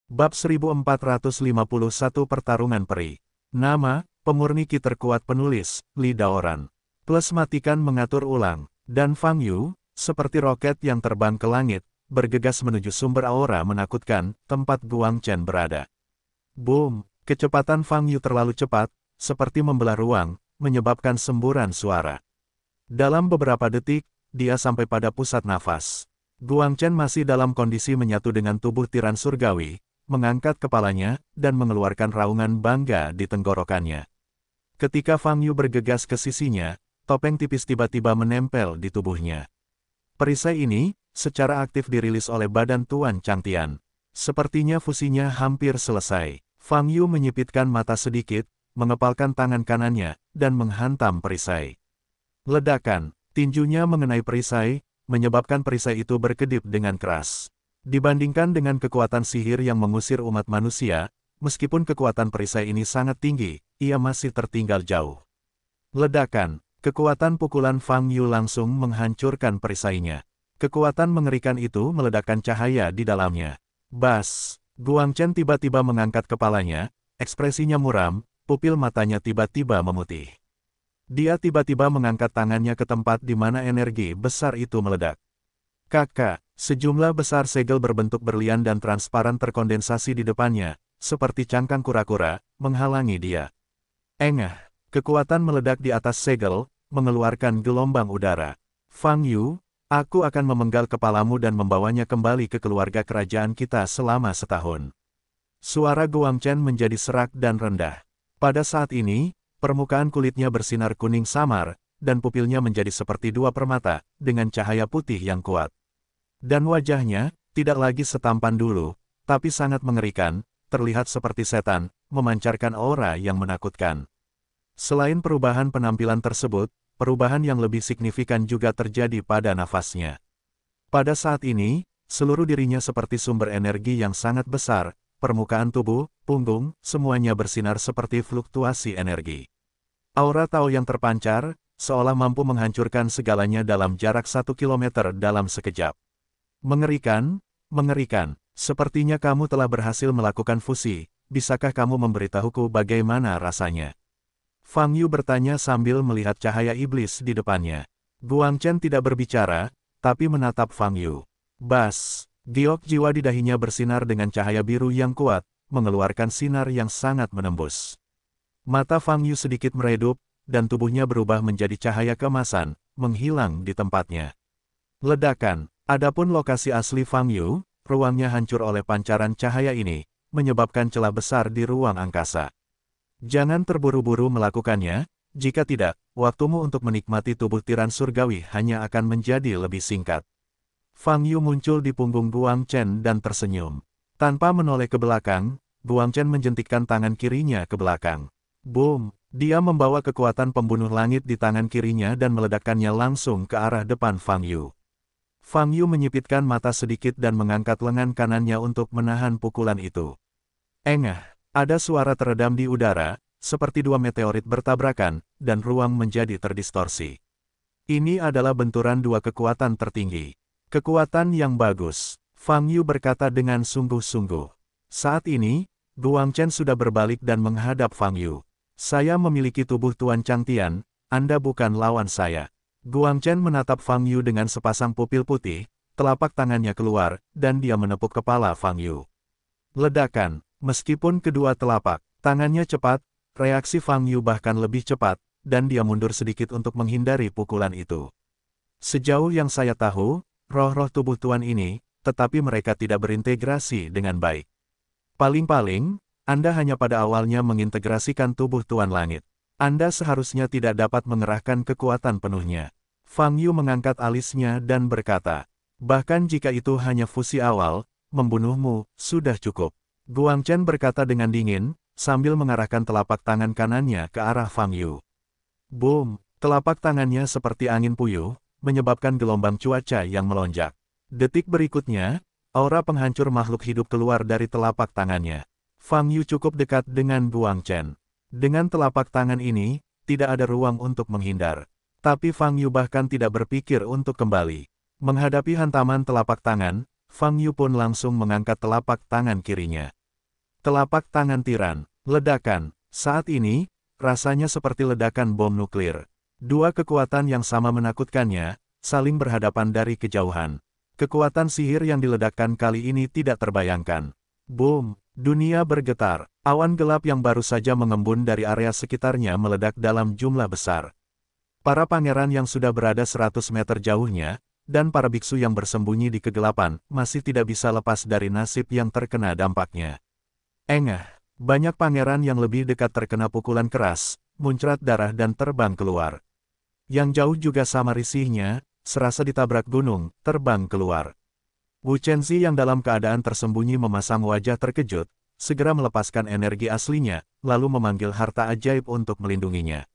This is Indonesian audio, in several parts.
Bab 1451 Pertarungan Peri. Nama, pemurni ki terkuat penulis, Li Daoran. Plus matikan mengatur ulang, dan Fang Yu, seperti roket yang terbang ke langit, bergegas menuju sumber aura menakutkan, tempat Guang Chen berada. Boom, kecepatan Fang Yu terlalu cepat, seperti membelah ruang, menyebabkan semburan suara. Dalam beberapa detik, dia sampai pada pusat nafas. Guang Chen masih dalam kondisi menyatu dengan tubuh tiran surgawi, mengangkat kepalanya, dan mengeluarkan raungan bangga di tenggorokannya. Ketika Fang Yu bergegas ke sisinya, topeng tipis tiba-tiba menempel di tubuhnya. Perisai ini, secara aktif dirilis oleh badan Tuan Changtian. Sepertinya fusinya hampir selesai. Fang Yu menyipitkan mata sedikit, mengepalkan tangan kanannya, dan menghantam perisai. Ledakan, tinjunya mengenai perisai, menyebabkan perisai itu berkedip dengan keras. Dibandingkan dengan kekuatan sihir yang mengusir umat manusia, meskipun kekuatan perisai ini sangat tinggi, ia masih tertinggal jauh. Ledakan, kekuatan pukulan Fang Yu langsung menghancurkan perisainya. Kekuatan mengerikan itu meledakkan cahaya di dalamnya. Bas, Guang Chen tiba-tiba mengangkat kepalanya, ekspresinya muram, pupil matanya tiba-tiba memutih. Dia tiba-tiba mengangkat tangannya ke tempat di mana energi besar itu meledak. Kakak, sejumlah besar segel berbentuk berlian dan transparan terkondensasi di depannya, seperti cangkang kura-kura, menghalangi dia. Engah, kekuatan meledak di atas segel, mengeluarkan gelombang udara. Fang Yu, aku akan memenggal kepalamu dan membawanya kembali ke keluarga kerajaan kita selama setahun. Suara Guang Chen menjadi serak dan rendah. Pada saat ini, permukaan kulitnya bersinar kuning samar, dan pupilnya menjadi seperti dua permata, dengan cahaya putih yang kuat. Dan wajahnya, tidak lagi setampan dulu, tapi sangat mengerikan, terlihat seperti setan, memancarkan aura yang menakutkan. Selain perubahan penampilan tersebut, perubahan yang lebih signifikan juga terjadi pada nafasnya. Pada saat ini, seluruh dirinya seperti sumber energi yang sangat besar, permukaan tubuh, punggung, semuanya bersinar seperti fluktuasi energi. Aura Tao yang terpancar, seolah mampu menghancurkan segalanya dalam jarak 1 kilometer dalam sekejap. Mengerikan, mengerikan. Sepertinya kamu telah berhasil melakukan fusi, bisakah kamu memberitahuku bagaimana rasanya? Fang Yu bertanya sambil melihat cahaya iblis di depannya. Guang Chen tidak berbicara, tapi menatap Fang Yu. Bas, giok jiwa di dahinya bersinar dengan cahaya biru yang kuat, mengeluarkan sinar yang sangat menembus. Mata Fang Yu sedikit meredup, dan tubuhnya berubah menjadi cahaya keemasan, menghilang di tempatnya. Ledakan. Adapun lokasi asli Fang Yu, ruangnya hancur oleh pancaran cahaya ini, menyebabkan celah besar di ruang angkasa. Jangan terburu-buru melakukannya, jika tidak, waktumu untuk menikmati tubuh tiran surgawi hanya akan menjadi lebih singkat. Fang Yu muncul di punggung Guang Chen dan tersenyum. Tanpa menoleh ke belakang, Guang Chen menjentikkan tangan kirinya ke belakang. Boom! Dia membawa kekuatan pembunuh langit di tangan kirinya dan meledakkannya langsung ke arah depan Fang Yu. Fang Yu menyipitkan mata sedikit dan mengangkat lengan kanannya untuk menahan pukulan itu. Engah, ada suara teredam di udara, seperti dua meteorit bertabrakan, dan ruang menjadi terdistorsi. Ini adalah benturan dua kekuatan tertinggi. Kekuatan yang bagus, Fang Yu berkata dengan sungguh-sungguh. Saat ini, Guang Chen sudah berbalik dan menghadap Fang Yu. Saya memiliki tubuh Tuan Changtian, Anda bukan lawan saya. Guang Chen menatap Fang Yu dengan sepasang pupil putih, telapak tangannya keluar, dan dia menepuk kepala Fang Yu. Ledakan, meskipun kedua telapak tangannya cepat, reaksi Fang Yu bahkan lebih cepat, dan dia mundur sedikit untuk menghindari pukulan itu. Sejauh yang saya tahu, roh-roh tubuh Tuan ini, tetapi mereka tidak berintegrasi dengan baik. Paling-paling, Anda hanya pada awalnya mengintegrasikan tubuh Tuan Langit. Anda seharusnya tidak dapat mengerahkan kekuatan penuhnya. Fang Yu mengangkat alisnya dan berkata, bahkan jika itu hanya fusi awal, membunuhmu, sudah cukup. Guang Chen berkata dengan dingin, sambil mengarahkan telapak tangan kanannya ke arah Fang Yu. Boom! Telapak tangannya seperti angin puyuh, menyebabkan gelombang cuaca yang melonjak. Detik berikutnya, aura penghancur makhluk hidup keluar dari telapak tangannya. Fang Yu cukup dekat dengan Guang Chen. Dengan telapak tangan ini, tidak ada ruang untuk menghindar. Tapi Fang Yu bahkan tidak berpikir untuk kembali. Menghadapi hantaman telapak tangan, Fang Yu pun langsung mengangkat telapak tangan kirinya. Telapak tangan tiran. Ledakan. Saat ini, rasanya seperti ledakan bom nuklir. Dua kekuatan yang sama menakutkannya, saling berhadapan dari kejauhan. Kekuatan sihir yang diledakkan kali ini tidak terbayangkan. Boom! Dunia bergetar. Awan gelap yang baru saja mengembun dari area sekitarnya meledak dalam jumlah besar. Para pangeran yang sudah berada 100 meter jauhnya, dan para biksu yang bersembunyi di kegelapan, masih tidak bisa lepas dari nasib yang terkena dampaknya. Engah, banyak pangeran yang lebih dekat terkena pukulan keras, muncrat darah dan terbang keluar. Yang jauh juga sama risihnya, serasa ditabrak gunung, terbang keluar. Wu Chenzi yang dalam keadaan tersembunyi memasang wajah terkejut, segera melepaskan energi aslinya, lalu memanggil harta ajaib untuk melindunginya.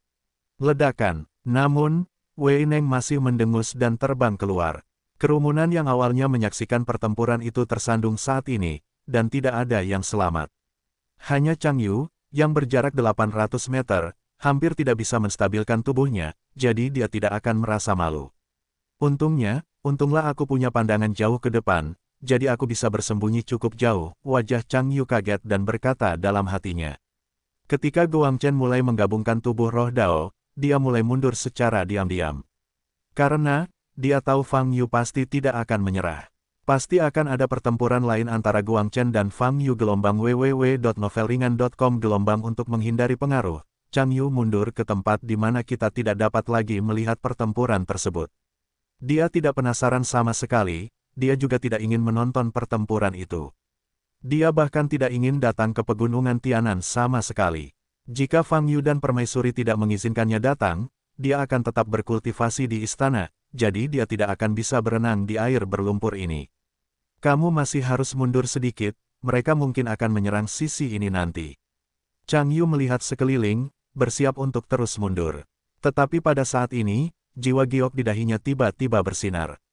Ledakan, namun, Wei Neng masih mendengus dan terbang keluar. Kerumunan yang awalnya menyaksikan pertempuran itu tersandung saat ini, dan tidak ada yang selamat. Hanya Chang Yu, yang berjarak 800 meter, hampir tidak bisa menstabilkan tubuhnya, jadi dia tidak akan merasa malu. Untunglah aku punya pandangan jauh ke depan, jadi aku bisa bersembunyi cukup jauh. Wajah Chang Yu kaget dan berkata dalam hatinya. Ketika Guang Chen mulai menggabungkan tubuh roh Dao, dia mulai mundur secara diam-diam. Karena, dia tahu Fang Yu pasti tidak akan menyerah. Pasti akan ada pertempuran lain antara Guang Chen dan Fang Yu. Gelombang www.novelringan.com. Gelombang untuk menghindari pengaruh. Chang Yu mundur ke tempat di mana kita tidak dapat lagi melihat pertempuran tersebut. Dia tidak penasaran sama sekali, dia juga tidak ingin menonton pertempuran itu. Dia bahkan tidak ingin datang ke pegunungan Tianan sama sekali. Jika Fang Yu dan Permaisuri tidak mengizinkannya datang, dia akan tetap berkultivasi di istana, jadi dia tidak akan bisa berenang di air berlumpur ini. Kamu masih harus mundur sedikit, mereka mungkin akan menyerang sisi ini nanti. Chang Yu melihat sekeliling, bersiap untuk terus mundur. Tetapi pada saat ini, jiwa giok di dahinya tiba-tiba bersinar.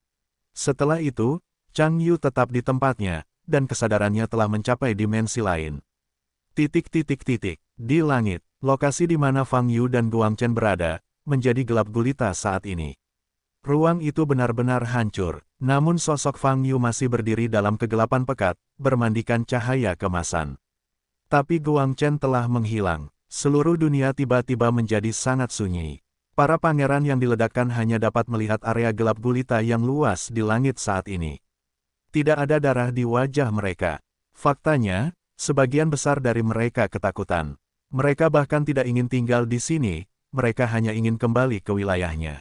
Setelah itu, Chang Yu tetap di tempatnya, dan kesadarannya telah mencapai dimensi lain. Di langit, lokasi di mana Fang Yu dan Guang Chen berada, menjadi gelap gulita saat ini. Ruang itu benar-benar hancur, namun sosok Fang Yu masih berdiri dalam kegelapan pekat, bermandikan cahaya kemasan. Tapi Guang Chen telah menghilang, seluruh dunia tiba-tiba menjadi sangat sunyi. Para pangeran yang diledakkan hanya dapat melihat area gelap gulita yang luas di langit saat ini. Tidak ada darah di wajah mereka. Faktanya, sebagian besar dari mereka ketakutan. Mereka bahkan tidak ingin tinggal di sini, mereka hanya ingin kembali ke wilayahnya.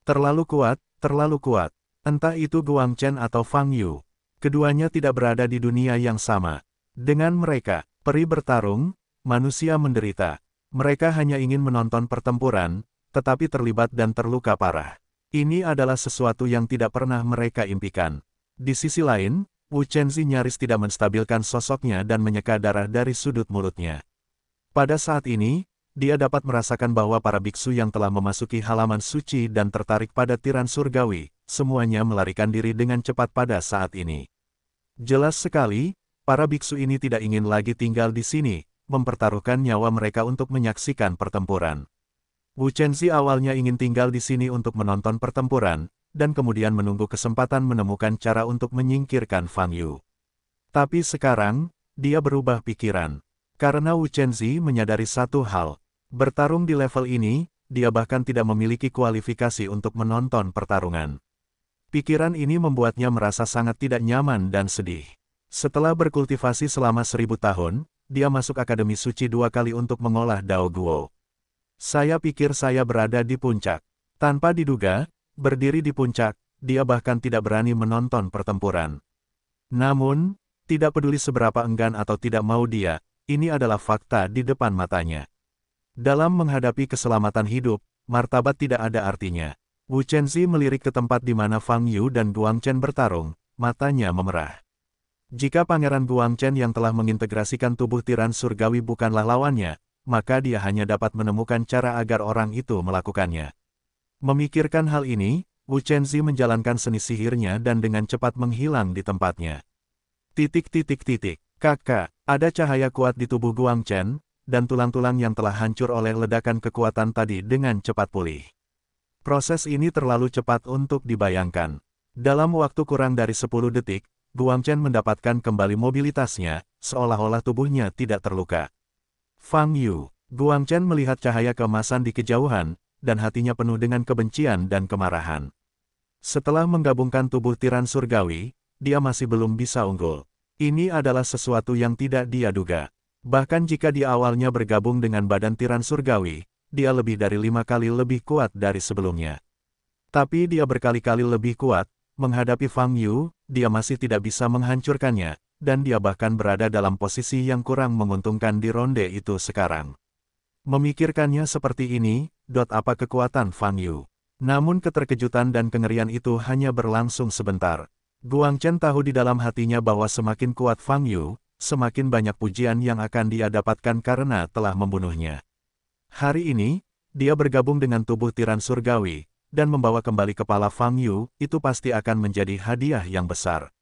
Terlalu kuat, terlalu kuat. Entah itu Guang Chen atau Fang Yu. Keduanya tidak berada di dunia yang sama. Dengan mereka, peri bertarung, manusia menderita. Mereka hanya ingin menonton pertempuran, tetapi terlibat dan terluka parah. Ini adalah sesuatu yang tidak pernah mereka impikan. Di sisi lain, Wu Chenzi nyaris tidak menstabilkan sosoknya dan menyeka darah dari sudut mulutnya. Pada saat ini, dia dapat merasakan bahwa para biksu yang telah memasuki halaman suci dan tertarik pada tiran surgawi, semuanya melarikan diri dengan cepat pada saat ini. Jelas sekali, para biksu ini tidak ingin lagi tinggal di sini, mempertaruhkan nyawa mereka untuk menyaksikan pertempuran. Wu Chenzi awalnya ingin tinggal di sini untuk menonton pertempuran, dan kemudian menunggu kesempatan menemukan cara untuk menyingkirkan Fang Yu. Tapi sekarang, dia berubah pikiran. Karena Wu Chenzi menyadari satu hal, bertarung di level ini, dia bahkan tidak memiliki kualifikasi untuk menonton pertarungan. Pikiran ini membuatnya merasa sangat tidak nyaman dan sedih. Setelah berkultivasi selama 1000 tahun, dia masuk Akademi Suci 2 kali untuk mengolah Dao Guo. Saya pikir saya berada di puncak. Tanpa diduga, berdiri di puncak, dia bahkan tidak berani menonton pertempuran. Namun, tidak peduli seberapa enggan atau tidak mau dia, ini adalah fakta di depan matanya. Dalam menghadapi keselamatan hidup, martabat tidak ada artinya. Wu Chenzi melirik ke tempat di mana Fang Yu dan Guang Chen bertarung, matanya memerah. Jika Pangeran Guang Chen yang telah mengintegrasikan tubuh tiran surgawi bukanlah lawannya, maka dia hanya dapat menemukan cara agar orang itu melakukannya. Memikirkan hal ini, Wu Chenzi menjalankan seni sihirnya dan dengan cepat menghilang di tempatnya. Kakak, ada cahaya kuat di tubuh Guang Chen, dan tulang-tulang yang telah hancur oleh ledakan kekuatan tadi dengan cepat pulih. Proses ini terlalu cepat untuk dibayangkan. Dalam waktu kurang dari 10 detik, Guang Chen mendapatkan kembali mobilitasnya, seolah-olah tubuhnya tidak terluka. Fang Yu. Guang Chen melihat cahaya keemasan di kejauhan, dan hatinya penuh dengan kebencian dan kemarahan. Setelah menggabungkan tubuh tiran surgawi, dia masih belum bisa unggul. Ini adalah sesuatu yang tidak dia duga. Bahkan jika dia awalnya bergabung dengan badan tiran surgawi, dia lebih dari 5 kali lebih kuat dari sebelumnya. Tapi dia berkali-kali lebih kuat, menghadapi Fang Yu, dia masih tidak bisa menghancurkannya, dan dia bahkan berada dalam posisi yang kurang menguntungkan di ronde itu sekarang. Memikirkannya seperti ini, apa kekuatan Fang Yu? Namun keterkejutan dan kengerian itu hanya berlangsung sebentar. Guang Chen tahu di dalam hatinya bahwa semakin kuat Fang Yu, semakin banyak pujian yang akan dia dapatkan karena telah membunuhnya. Hari ini, dia bergabung dengan tubuh tiran surgawi, dan membawa kembali kepala Fang Yu, itu pasti akan menjadi hadiah yang besar.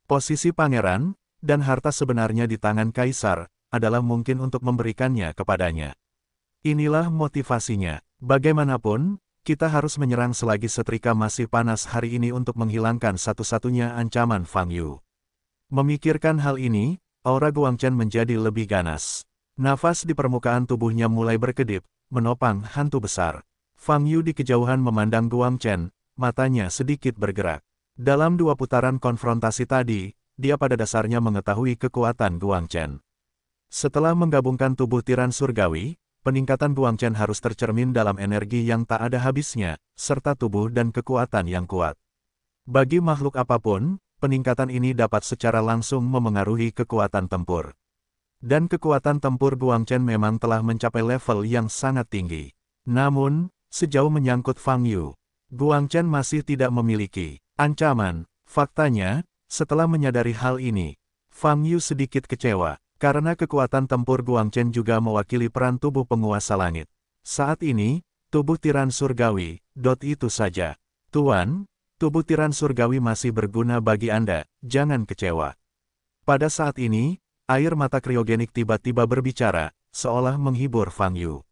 Posisi pangeran, dan harta sebenarnya di tangan kaisar, adalah mungkin untuk memberikannya kepadanya. Inilah motivasinya. Bagaimanapun, kita harus menyerang selagi setrika masih panas hari ini untuk menghilangkan satu-satunya ancaman Fang Yu. Memikirkan hal ini, aura Guang Chen menjadi lebih ganas. Nafas di permukaan tubuhnya mulai berkedip, menopang hantu besar. Fang Yu di kejauhan memandang Guang Chen, matanya sedikit bergerak. Dalam 2 putaran konfrontasi tadi, dia pada dasarnya mengetahui kekuatan Guang Chen. Setelah menggabungkan tubuh tiran surgawi, peningkatan Guang Chen harus tercermin dalam energi yang tak ada habisnya, serta tubuh dan kekuatan yang kuat. Bagi makhluk apapun, peningkatan ini dapat secara langsung memengaruhi kekuatan tempur. Dan kekuatan tempur Guang Chen memang telah mencapai level yang sangat tinggi. Namun, sejauh menyangkut Fang Yu, Guang Chen masih tidak memiliki ancaman. Faktanya, setelah menyadari hal ini, Fang Yu sedikit kecewa. Karena kekuatan tempur Guang Chen juga mewakili peran tubuh penguasa langit. Saat ini, tubuh tiran surgawi, itu saja. Tuan, tubuh tiran surgawi masih berguna bagi Anda, jangan kecewa. Pada saat ini, air mata kriogenik tiba-tiba berbicara, seolah menghibur Fang Yu.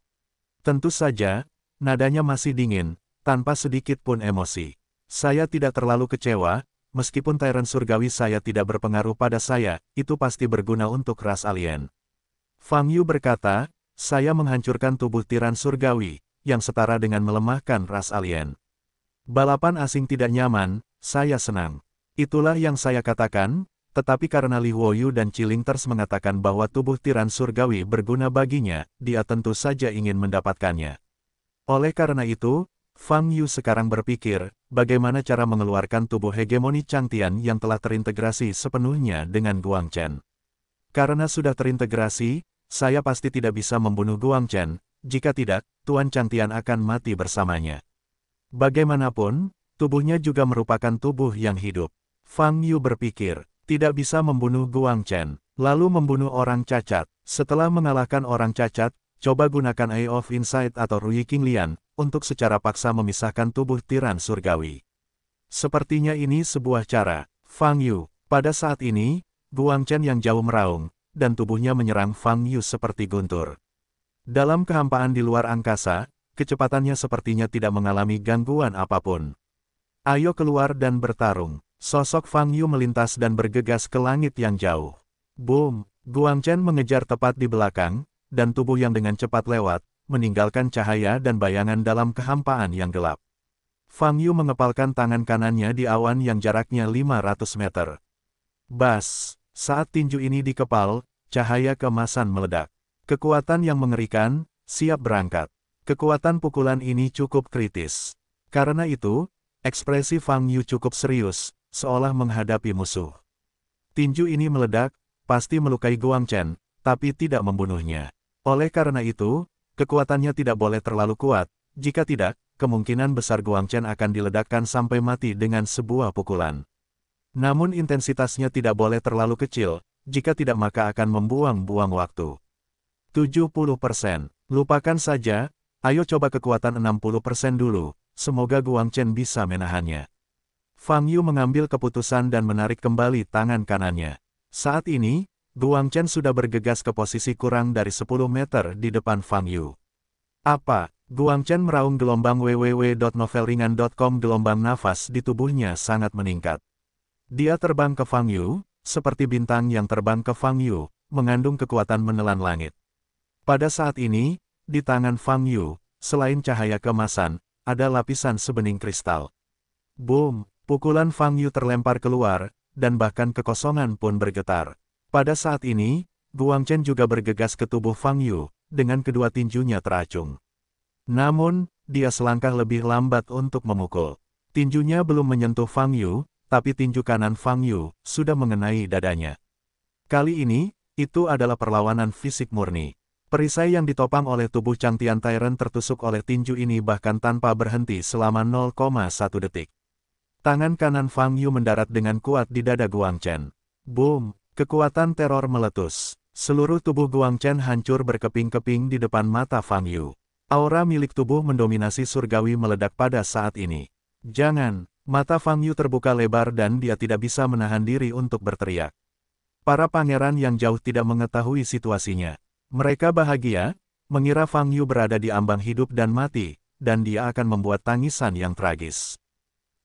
Tentu saja, nadanya masih dingin, tanpa sedikit pun emosi. Saya tidak terlalu kecewa. Meskipun Tyrant surgawi saya tidak berpengaruh pada saya, itu pasti berguna untuk ras alien. Fang Yu berkata, saya menghancurkan tubuh tiran surgawi, yang setara dengan melemahkan ras alien. Balapan asing tidak nyaman, saya senang. Itulah yang saya katakan, tetapi karena Li Huoyu dan Chilingters mengatakan bahwa tubuh tiran surgawi berguna baginya, dia tentu saja ingin mendapatkannya. Oleh karena itu, Fang Yu sekarang berpikir, bagaimana cara mengeluarkan tubuh hegemoni Changtian yang telah terintegrasi sepenuhnya dengan Guang Chen. Karena sudah terintegrasi, saya pasti tidak bisa membunuh Guang Chen, jika tidak, Tuan Changtian akan mati bersamanya. Bagaimanapun, tubuhnya juga merupakan tubuh yang hidup. Fang Yu berpikir, tidak bisa membunuh Guang Chen, lalu membunuh orang cacat. Setelah mengalahkan orang cacat, coba gunakan Eye of Insight atau Rui Qinglian, untuk secara paksa memisahkan tubuh tiran surgawi. Sepertinya ini sebuah cara. Fang Yu, pada saat ini, Guang Chen yang jauh meraung, dan tubuhnya menyerang Fang Yu seperti guntur. Dalam kehampaan di luar angkasa, kecepatannya sepertinya tidak mengalami gangguan apapun. Ayo keluar dan bertarung. Sosok Fang Yu melintas dan bergegas ke langit yang jauh. Boom! Guang Chen mengejar tepat di belakang, dan tubuh yang dengan cepat lewat, meninggalkan cahaya dan bayangan dalam kehampaan yang gelap. Fang Yu mengepalkan tangan kanannya di awan yang jaraknya 500 meter. Bas! Saat tinju ini dikepal, cahaya keemasan meledak. Kekuatan yang mengerikan, siap berangkat. Kekuatan pukulan ini cukup kritis. Karena itu, ekspresi Fang Yu cukup serius, seolah menghadapi musuh. Tinju ini meledak, pasti melukai Guang Chen, tapi tidak membunuhnya. Oleh karena itu, kekuatannya tidak boleh terlalu kuat, jika tidak, kemungkinan besar Guang Chen akan diledakkan sampai mati dengan sebuah pukulan. Namun intensitasnya tidak boleh terlalu kecil, jika tidak maka akan membuang-buang waktu. 70%. Lupakan saja, ayo coba kekuatan 60% dulu, semoga Guang Chen bisa menahannya. Fang Yu mengambil keputusan dan menarik kembali tangan kanannya. Saat ini, Guang Chen sudah bergegas ke posisi kurang dari 10 meter di depan Fang Yu. Apa? Guang Chen meraung gelombang www.novelringan.com. Gelombang nafas di tubuhnya sangat meningkat. Dia terbang ke Fang Yu, seperti bintang yang terbang ke Fang Yu, mengandung kekuatan menelan langit. Pada saat ini, di tangan Fang Yu, selain cahaya keemasan, ada lapisan sebening kristal. Boom! Pukulan Fang Yu terlempar keluar, dan bahkan kekosongan pun bergetar. Pada saat ini, Guang Chen juga bergegas ke tubuh Fang Yu, dengan kedua tinjunya teracung. Namun, dia selangkah lebih lambat untuk memukul. Tinjunya belum menyentuh Fang Yu, tapi tinju kanan Fang Yu sudah mengenai dadanya. Kali ini, itu adalah perlawanan fisik murni. Perisai yang ditopang oleh tubuh Chang Tian Tyrant tertusuk oleh tinju ini bahkan tanpa berhenti selama 0,1 detik. Tangan kanan Fang Yu mendarat dengan kuat di dada Guang Chen. Boom! Kekuatan teror meletus. Seluruh tubuh Guang Chen hancur berkeping-keping di depan mata Fang Yu. Aura milik tubuh mendominasi surgawi meledak pada saat ini. Jangan! Mata Fang Yu terbuka lebar dan dia tidak bisa menahan diri untuk berteriak. Para pangeran yang jauh tidak mengetahui situasinya. Mereka bahagia, mengira Fang Yu berada di ambang hidup dan mati, dan dia akan membuat tangisan yang tragis.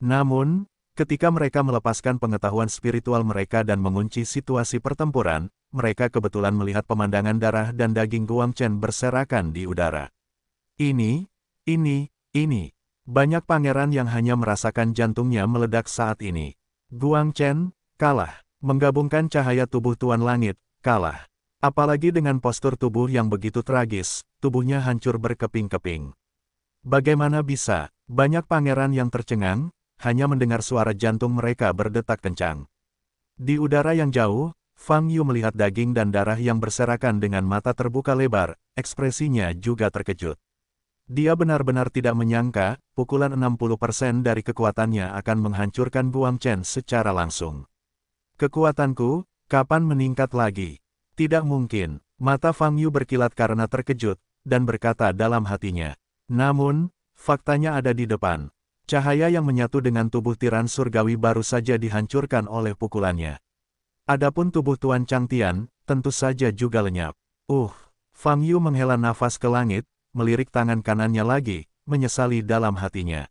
Namun, ketika mereka melepaskan pengetahuan spiritual mereka dan mengunci situasi pertempuran, mereka kebetulan melihat pemandangan darah dan daging Guang Chen berserakan di udara. Ini. Banyak pangeran yang hanya merasakan jantungnya meledak saat ini. Guang Chen, kalah. Menggabungkan cahaya tubuh Tuan Langit, kalah. Apalagi dengan postur tubuh yang begitu tragis, tubuhnya hancur berkeping-keping. Bagaimana bisa? Banyak pangeran yang tercengang, hanya mendengar suara jantung mereka berdetak kencang. Di udara yang jauh, Fang Yu melihat daging dan darah yang berserakan dengan mata terbuka lebar, ekspresinya juga terkejut. Dia benar-benar tidak menyangka, pukulan 60% dari kekuatannya akan menghancurkan Guang Chen secara langsung. Kekuatanku, kapan meningkat lagi? Tidak mungkin. Mata Fang Yu berkilat karena terkejut, dan berkata dalam hatinya. Namun, faktanya ada di depan. Cahaya yang menyatu dengan tubuh tiran surgawi baru saja dihancurkan oleh pukulannya. Adapun tubuh Tuan Chang Tian, tentu saja juga lenyap. Fang Yu menghela nafas ke langit, melirik tangan kanannya lagi, menyesali dalam hatinya.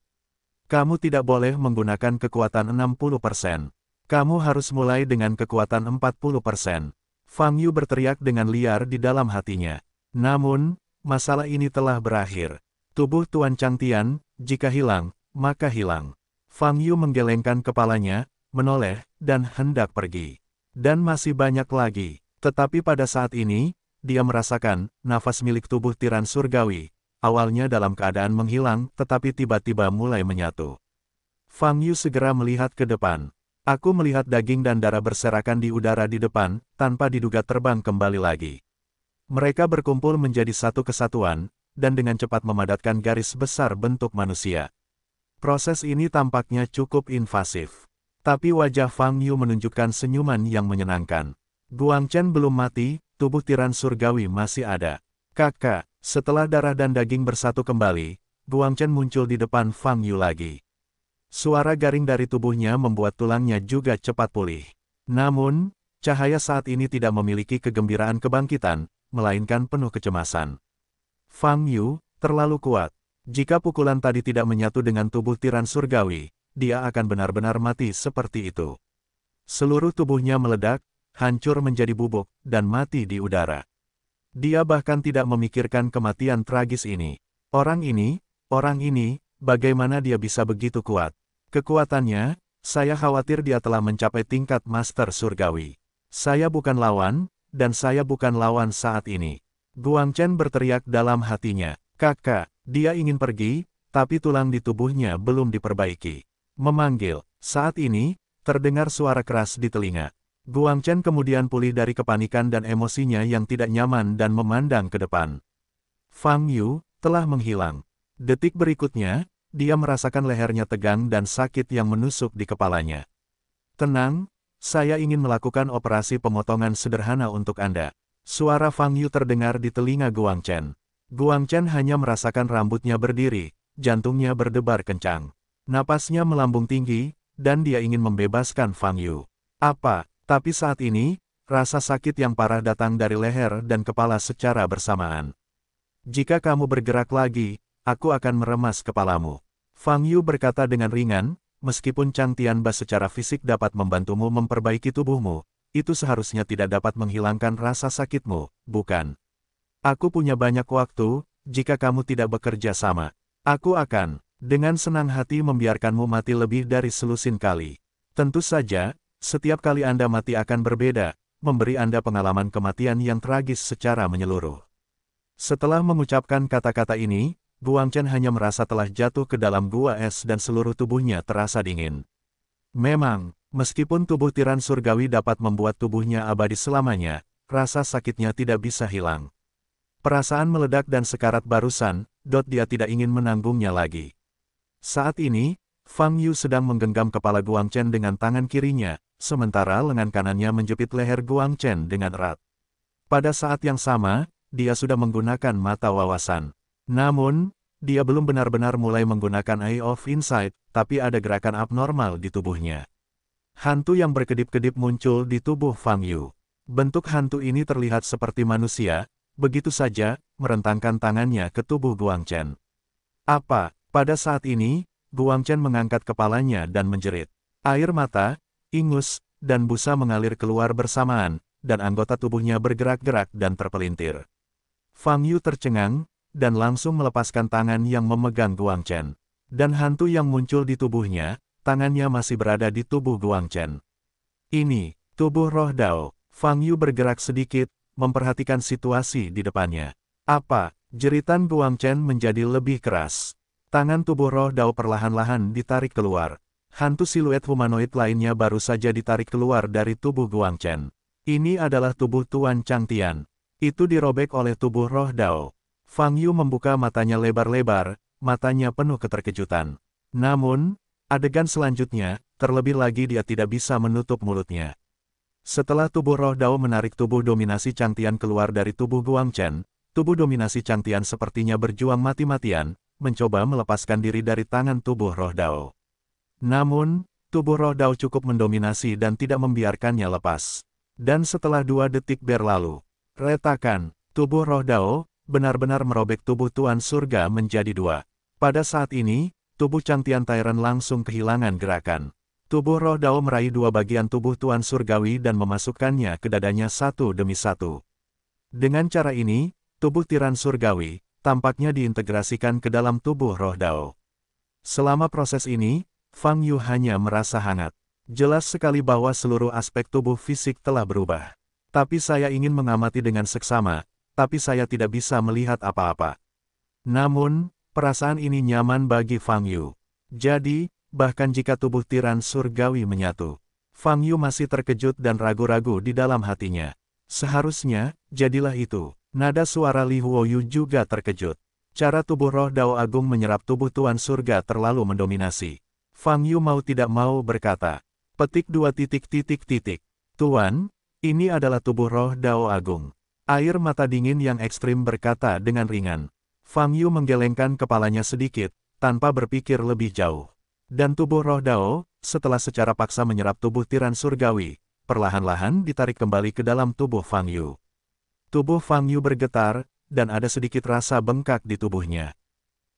Kamu tidak boleh menggunakan kekuatan 60%. Kamu harus mulai dengan kekuatan 40%. Fang Yu berteriak dengan liar di dalam hatinya. Namun, masalah ini telah berakhir. Tubuh Tuan Chang Tian, jika hilang, maka hilang. Fang Yu menggelengkan kepalanya, menoleh, dan hendak pergi. Dan masih banyak lagi. Tetapi pada saat ini, dia merasakan nafas milik tubuh tiran surgawi, awalnya dalam keadaan menghilang tetapi tiba-tiba mulai menyatu. Fang Yu segera melihat ke depan. Aku melihat daging dan darah berserakan di udara di depan, tanpa diduga terbang kembali lagi. Mereka berkumpul menjadi satu kesatuan, dan dengan cepat memadatkan garis besar bentuk manusia. Proses ini tampaknya cukup invasif. Tapi wajah Fang Yu menunjukkan senyuman yang menyenangkan. Guang Chen belum mati, tubuh tiran surgawi masih ada. Kakak, setelah darah dan daging bersatu kembali, Guang Chen muncul di depan Fang Yu lagi. Suara garing dari tubuhnya membuat tulangnya juga cepat pulih. Namun, cahaya saat ini tidak memiliki kegembiraan kebangkitan, melainkan penuh kecemasan. Fang Yu, terlalu kuat. Jika pukulan tadi tidak menyatu dengan tubuh tiran surgawi, dia akan benar-benar mati seperti itu. Seluruh tubuhnya meledak, hancur menjadi bubuk, dan mati di udara. Dia bahkan tidak memikirkan kematian tragis ini. Orang ini, bagaimana dia bisa begitu kuat? Kekuatannya, saya khawatir dia telah mencapai tingkat master surgawi. Saya bukan lawan, dan saya bukan lawan saat ini. Guang Chen berteriak dalam hatinya. Kakak, dia ingin pergi, tapi tulang di tubuhnya belum diperbaiki. Memanggil, saat ini, terdengar suara keras di telinga. Guang Chen kemudian pulih dari kepanikan dan emosinya yang tidak nyaman dan memandang ke depan. Fang Yu telah menghilang. Detik berikutnya, dia merasakan lehernya tegang dan sakit yang menusuk di kepalanya. Tenang, saya ingin melakukan operasi pemotongan sederhana untuk Anda. Suara Fang Yu terdengar di telinga Guang Chen. Guang Chen hanya merasakan rambutnya berdiri, jantungnya berdebar kencang. Napasnya melambung tinggi, dan dia ingin membebaskan Fang Yu. Tapi saat ini, rasa sakit yang parah datang dari leher dan kepala secara bersamaan. Jika kamu bergerak lagi, aku akan meremas kepalamu. Fang Yu berkata dengan ringan, meskipun Chang Tianba secara fisik dapat membantumu memperbaiki tubuhmu, itu seharusnya tidak dapat menghilangkan rasa sakitmu, bukan? Aku punya banyak waktu, jika kamu tidak bekerja sama. Aku akan, dengan senang hati membiarkanmu mati lebih dari selusin kali. Tentu saja, setiap kali Anda mati akan berbeda, memberi Anda pengalaman kematian yang tragis secara menyeluruh. Setelah mengucapkan kata-kata ini, Guang Chen hanya merasa telah jatuh ke dalam gua es dan seluruh tubuhnya terasa dingin. Memang, meskipun tubuh tiran surgawi dapat membuat tubuhnya abadi selamanya, rasa sakitnya tidak bisa hilang. Perasaan meledak dan sekarat barusan, dia tidak ingin menanggungnya lagi. Saat ini, Fang Yu sedang menggenggam kepala Guang Chen dengan tangan kirinya, sementara lengan kanannya menjepit leher Guang Chen dengan erat. Pada saat yang sama, dia sudah menggunakan mata wawasan. Namun, dia belum benar-benar mulai menggunakan Eye of Insight, tapi ada gerakan abnormal di tubuhnya. Hantu yang berkedip-kedip muncul di tubuh Fang Yu. Bentuk hantu ini terlihat seperti manusia, begitu saja, merentangkan tangannya ke tubuh Guang Chen. Apa? Pada saat ini, Guang Chen mengangkat kepalanya dan menjerit. Air mata, ingus, dan busa mengalir keluar bersamaan, dan anggota tubuhnya bergerak-gerak dan terpelintir. Fang Yu tercengang, dan langsung melepaskan tangan yang memegang Guang Chen. Dan hantu yang muncul di tubuhnya, tangannya masih berada di tubuh Guang Chen. Ini, tubuh roh Dao. Fang Yu bergerak sedikit, memperhatikan situasi di depannya. Apa? Jeritan Guang Chen menjadi lebih keras. Tangan tubuh roh Dao perlahan-lahan ditarik keluar. Hantu siluet humanoid lainnya baru saja ditarik keluar dari tubuh Guang Chen. Ini adalah tubuh Tuan Chang Tian. Itu dirobek oleh tubuh roh Dao. Fang Yu membuka matanya lebar-lebar, matanya penuh keterkejutan. Namun, adegan selanjutnya, terlebih lagi dia tidak bisa menutup mulutnya. Setelah tubuh roh Dao menarik tubuh dominasi Chang Tian keluar dari tubuh Guang Chen, tubuh dominasi Chang Tian sepertinya berjuang mati-matian, mencoba melepaskan diri dari tangan tubuh roh Dao. Namun, tubuh roh Dao cukup mendominasi dan tidak membiarkannya lepas. Dan setelah 2 detik berlalu, retakan, tubuh roh Dao benar-benar merobek tubuh Tuan Surga menjadi 2. Pada saat ini, tubuh Chang Tian Tyrant langsung kehilangan gerakan. Tubuh roh Dao meraih 2 bagian tubuh Tuan Surgawi dan memasukkannya ke dadanya satu demi satu. Dengan cara ini, tubuh tiran surgawi tampaknya diintegrasikan ke dalam tubuh roh Dao. Selama proses ini, Fang Yu hanya merasa hangat. Jelas sekali bahwa seluruh aspek tubuh fisik telah berubah. Tapi saya ingin mengamati dengan seksama, tapi saya tidak bisa melihat apa-apa. Namun, perasaan ini nyaman bagi Fang Yu. Jadi, bahkan jika tubuh tiran surgawi menyatu, Fang Yu masih terkejut dan ragu-ragu di dalam hatinya. Seharusnya, jadilah itu. Nada suara Li Huoyu juga terkejut. Cara tubuh roh Dao Agung menyerap tubuh Tuan Surga terlalu mendominasi. Fang Yu mau tidak mau berkata. Petik 2 titik titik titik. Tuan, ini adalah tubuh roh Dao Agung. Air mata dingin yang ekstrim berkata dengan ringan. Fang Yu menggelengkan kepalanya sedikit, tanpa berpikir lebih jauh. Dan tubuh roh Dao, setelah secara paksa menyerap tubuh tiran surgawi, perlahan-lahan ditarik kembali ke dalam tubuh Fang Yu. Tubuh Fang Yu bergetar, dan ada sedikit rasa bengkak di tubuhnya.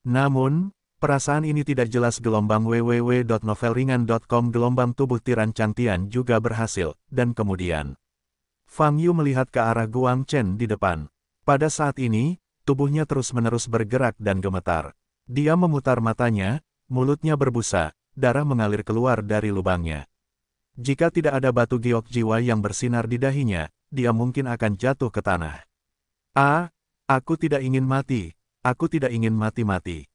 Namun, perasaan ini tidak jelas. Gelombang www.novelringan.com. Gelombang tubuh tiran Chang Tian juga berhasil, dan kemudian Fang Yu melihat ke arah Guang Chen di depan. Pada saat ini, tubuhnya terus-menerus bergerak dan gemetar. Dia memutar matanya, mulutnya berbusa, darah mengalir keluar dari lubangnya. Jika tidak ada batu giok jiwa yang bersinar di dahinya, dia mungkin akan jatuh ke tanah. Aku tidak ingin mati, aku tidak ingin mati-mati.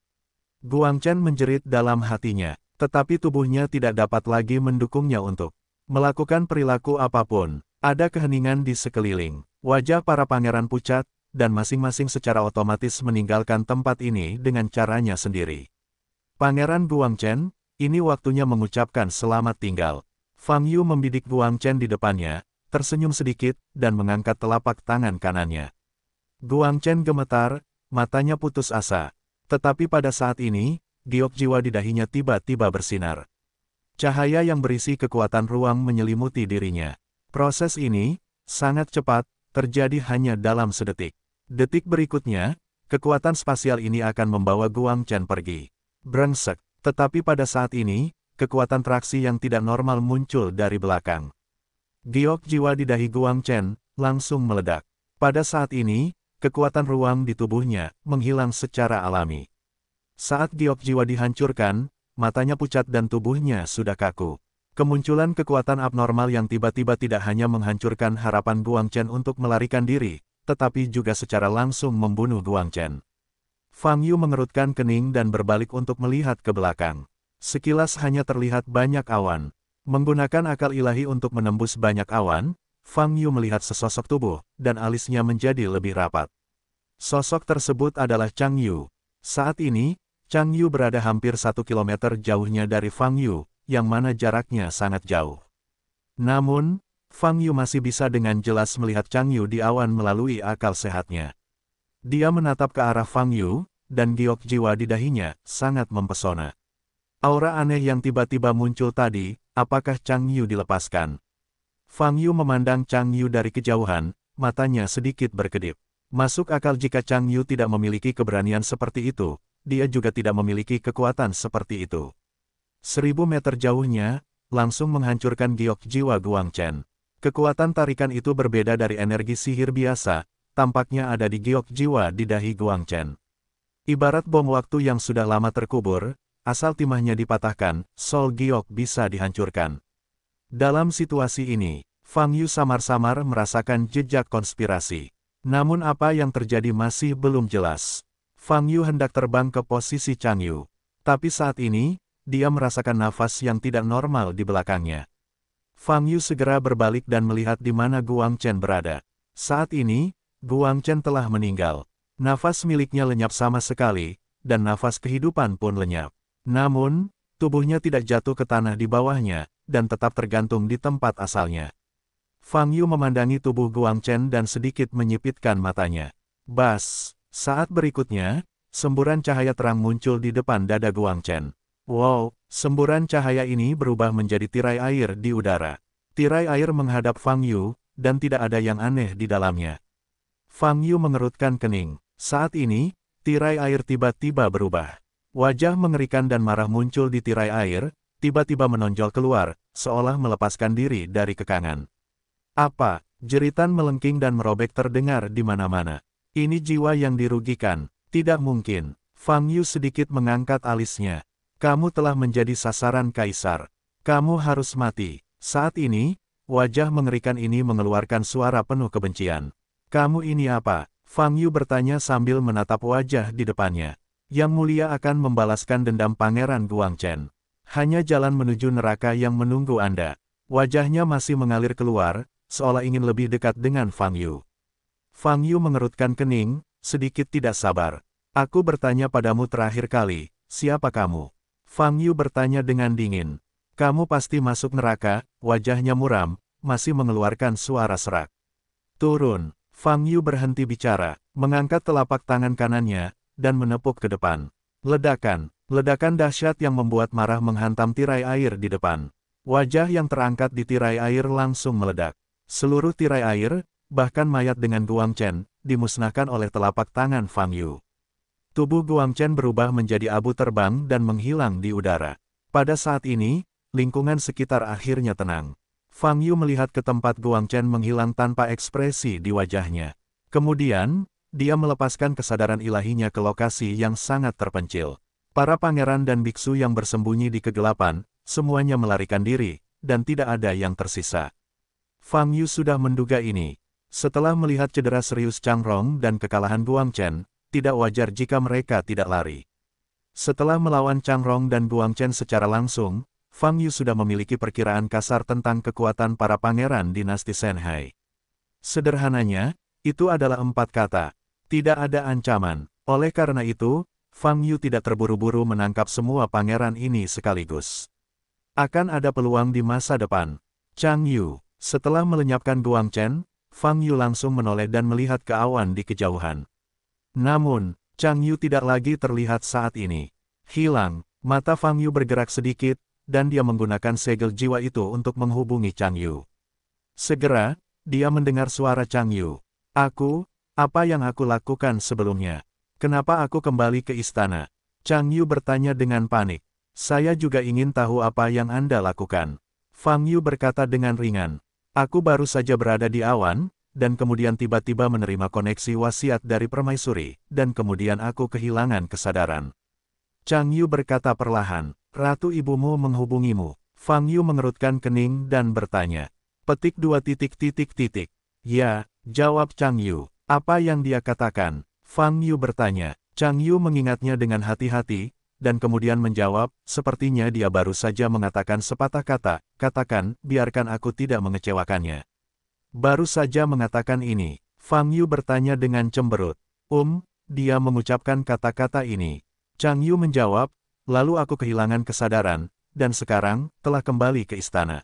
Guang Chen menjerit dalam hatinya, tetapi tubuhnya tidak dapat lagi mendukungnya untuk melakukan perilaku apapun. Ada keheningan di sekeliling. Wajah para pangeran pucat, dan masing-masing secara otomatis meninggalkan tempat ini dengan caranya sendiri. Pangeran Guang Chen, ini waktunya mengucapkan selamat tinggal. Fang Yu membidik Guang Chen di depannya, tersenyum sedikit, dan mengangkat telapak tangan kanannya. Guang Chen gemetar, matanya putus asa. Tetapi pada saat ini, giok jiwa di dahinya tiba-tiba bersinar. Cahaya yang berisi kekuatan ruang menyelimuti dirinya. Proses ini, sangat cepat, terjadi hanya dalam sedetik. Detik berikutnya, kekuatan spasial ini akan membawa Guang Chen pergi. Brengsek. Tetapi pada saat ini, kekuatan traksi yang tidak normal muncul dari belakang. Giok jiwa di dahi Guang Chen langsung meledak. Pada saat ini, kekuatan ruang di tubuhnya menghilang secara alami. Saat giok jiwa dihancurkan, matanya pucat dan tubuhnya sudah kaku. Kemunculan kekuatan abnormal yang tiba-tiba tidak hanya menghancurkan harapan Guang Chen untuk melarikan diri, tetapi juga secara langsung membunuh Guang Chen. Fang Yu mengerutkan kening dan berbalik untuk melihat ke belakang. Sekilas hanya terlihat banyak awan. Menggunakan akal ilahi untuk menembus banyak awan, Fang Yu melihat sesosok tubuh, dan alisnya menjadi lebih rapat. Sosok tersebut adalah Chang Yu. Saat ini, Chang Yu berada hampir 1 kilometer jauhnya dari Fang Yu, yang mana jaraknya sangat jauh. Namun, Fang Yu masih bisa dengan jelas melihat Chang Yu di awan melalui akal sehatnya. Dia menatap ke arah Fang Yu, dan giok jiwa di dahinya sangat mempesona. Aura aneh yang tiba-tiba muncul tadi, apakah Chang Yu dilepaskan? Fang Yu memandang Chang Yu dari kejauhan, matanya sedikit berkedip. Masuk akal jika Chang Yu tidak memiliki keberanian seperti itu, dia juga tidak memiliki kekuatan seperti itu. 1000 meter jauhnya, langsung menghancurkan giok jiwa Guang Chen. Kekuatan tarikan itu berbeda dari energi sihir biasa, tampaknya ada di giok jiwa di dahi Guang Chen. Ibarat bom waktu yang sudah lama terkubur, asal timahnya dipatahkan, Sol Giok bisa dihancurkan. Dalam situasi ini, Fang Yu samar-samar merasakan jejak konspirasi. Namun apa yang terjadi masih belum jelas. Fang Yu hendak terbang ke posisi Chang Yu. Tapi saat ini, dia merasakan nafas yang tidak normal di belakangnya. Fang Yu segera berbalik dan melihat di mana Guang Chen berada. Saat ini, Guang Chen telah meninggal. Nafas miliknya lenyap sama sekali, dan nafas kehidupan pun lenyap. Namun, tubuhnya tidak jatuh ke tanah di bawahnya, dan tetap tergantung di tempat asalnya. Fang Yu memandangi tubuh Guang Chen dan sedikit menyipitkan matanya. Bas! Saat berikutnya, semburan cahaya terang muncul di depan dada Guang Chen. Wow, semburan cahaya ini berubah menjadi tirai air di udara. Tirai air menghadap Fang Yu, dan tidak ada yang aneh di dalamnya. Fang Yu mengerutkan kening. Saat ini, tirai air tiba-tiba berubah. Wajah mengerikan dan marah muncul di tirai air, tiba-tiba menonjol keluar, seolah melepaskan diri dari kekangan. Apa? Jeritan melengking dan merobek terdengar di mana-mana. Ini jiwa yang dirugikan. Tidak mungkin. Fang Yu sedikit mengangkat alisnya. Kamu telah menjadi sasaran kaisar. Kamu harus mati. Saat ini, wajah mengerikan ini mengeluarkan suara penuh kebencian. Kamu ini apa? Fang Yu bertanya sambil menatap wajah di depannya. Yang mulia akan membalaskan dendam Pangeran Guang Chen. Hanya jalan menuju neraka yang menunggu Anda. Wajahnya masih mengalir keluar, seolah ingin lebih dekat dengan Fang Yu. Fang Yu mengerutkan kening, sedikit tidak sabar. Aku bertanya padamu terakhir kali, siapa kamu? Fang Yu bertanya dengan dingin. Kamu pasti masuk neraka, wajahnya muram, masih mengeluarkan suara serak. Turun. Fang Yu berhenti bicara, mengangkat telapak tangan kanannya, dan menepuk ke depan. Ledakan. Ledakan dahsyat yang membuat marah menghantam tirai air di depan. Wajah yang terangkat di tirai air langsung meledak. Seluruh tirai air, bahkan mayat dengan Guang Chen, dimusnahkan oleh telapak tangan Fang Yu. Tubuh Guang Chen berubah menjadi abu terbang dan menghilang di udara. Pada saat ini, lingkungan sekitar akhirnya tenang. Fang Yu melihat ke tempat Guang Chen menghilang tanpa ekspresi di wajahnya. Kemudian, dia melepaskan kesadaran ilahinya ke lokasi yang sangat terpencil. Para pangeran dan biksu yang bersembunyi di kegelapan, semuanya melarikan diri, dan tidak ada yang tersisa. Fang Yu sudah menduga ini. Setelah melihat cedera serius Chang Rong dan kekalahan Guang Chen, tidak wajar jika mereka tidak lari. Setelah melawan Chang Rong dan Guang Chen secara langsung, Fang Yu sudah memiliki perkiraan kasar tentang kekuatan para pangeran dinasti Shanhai. Sederhananya, itu adalah 4 kata. Tidak ada ancaman. Oleh karena itu, Fang Yu tidak terburu-buru menangkap semua pangeran ini sekaligus. Akan ada peluang di masa depan. Chang Yu, setelah melenyapkan Guang Chen, Fang Yu langsung menoleh dan melihat ke awan di kejauhan. Namun, Chang Yu tidak lagi terlihat saat ini. Hilang, mata Fang Yu bergerak sedikit, dan dia menggunakan segel jiwa itu untuk menghubungi Chang Yu. Segera, dia mendengar suara Chang Yu. Apa yang aku lakukan sebelumnya? Kenapa aku kembali ke istana? Chang Yu bertanya dengan panik. Saya juga ingin tahu apa yang Anda lakukan. Fang Yu berkata dengan ringan. Aku baru saja berada di awan, dan kemudian tiba-tiba menerima koneksi wasiat dari permaisuri, dan kemudian aku kehilangan kesadaran. Chang Yu berkata perlahan, Ratu ibumu menghubungimu. Fang Yu mengerutkan kening dan bertanya. Petik 2 titik titik titik. Ya, jawab Chang Yu. Apa yang dia katakan? Fang Yu bertanya. Chang Yu mengingatnya dengan hati-hati, dan kemudian menjawab, sepertinya dia baru saja mengatakan sepatah kata, katakan, biarkan aku tidak mengecewakannya. Baru saja mengatakan ini. Fang Yu bertanya dengan cemberut. Dia mengucapkan kata-kata ini. Chang Yu menjawab, lalu aku kehilangan kesadaran, dan sekarang, telah kembali ke istana.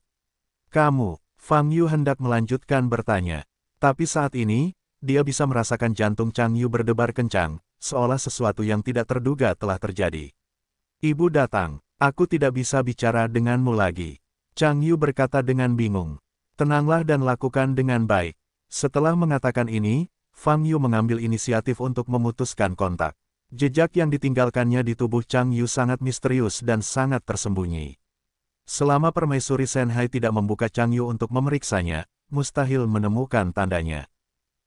Kamu, Fang Yu hendak melanjutkan bertanya. Tapi saat ini, dia bisa merasakan jantung Chang Yu berdebar kencang, seolah sesuatu yang tidak terduga telah terjadi. Ibu datang, aku tidak bisa bicara denganmu lagi. Chang Yu berkata dengan bingung. Tenanglah dan lakukan dengan baik. Setelah mengatakan ini, Fang Yu mengambil inisiatif untuk memutuskan kontak. Jejak yang ditinggalkannya di tubuh Chang Yu sangat misterius dan sangat tersembunyi. Selama permaisuri Shenhai tidak membuka Chang Yu untuk memeriksanya, mustahil menemukan tandanya.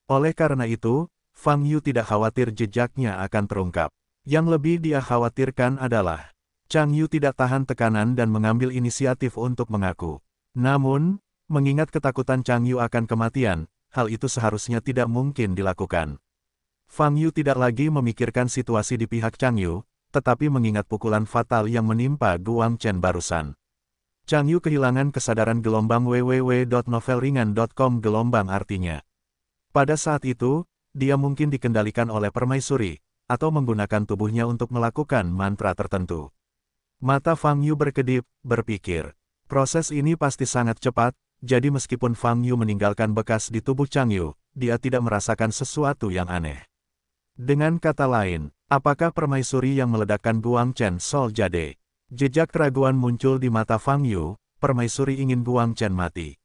Oleh karena itu, Fang Yu tidak khawatir jejaknya akan terungkap. Yang lebih dia khawatirkan adalah, Chang Yu tidak tahan tekanan dan mengambil inisiatif untuk mengaku. Namun, mengingat ketakutan Chang Yu akan kematian, hal itu seharusnya tidak mungkin dilakukan. Fang Yu tidak lagi memikirkan situasi di pihak Chang Yu, tetapi mengingat pukulan fatal yang menimpa Guang Chen barusan. Chang Yu kehilangan kesadaran gelombang www.novelringan.com gelombang artinya. Pada saat itu, dia mungkin dikendalikan oleh permaisuri, atau menggunakan tubuhnya untuk melakukan mantra tertentu. Mata Fang Yu berkedip, berpikir. Proses ini pasti sangat cepat, jadi meskipun Fang Yu meninggalkan bekas di tubuh Chang Yu, dia tidak merasakan sesuatu yang aneh. Dengan kata lain, apakah permaisuri yang meledakkan Guang Chen Sol Jade? Jejak keraguan muncul di mata Fang Yu, permaisuri ingin Guang Chen mati.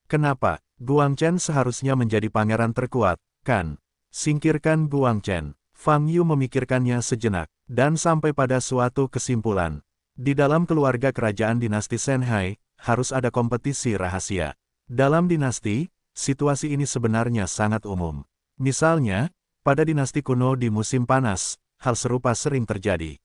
Kenapa? Guang Chen seharusnya menjadi pangeran terkuat, kan? Singkirkan Guang Chen. Fang Yu memikirkannya sejenak, dan sampai pada suatu kesimpulan. Di dalam keluarga kerajaan dinasti Shenhai, harus ada kompetisi rahasia. Dalam dinasti, situasi ini sebenarnya sangat umum. Misalnya, pada dinasti kuno di musim panas, hal serupa sering terjadi.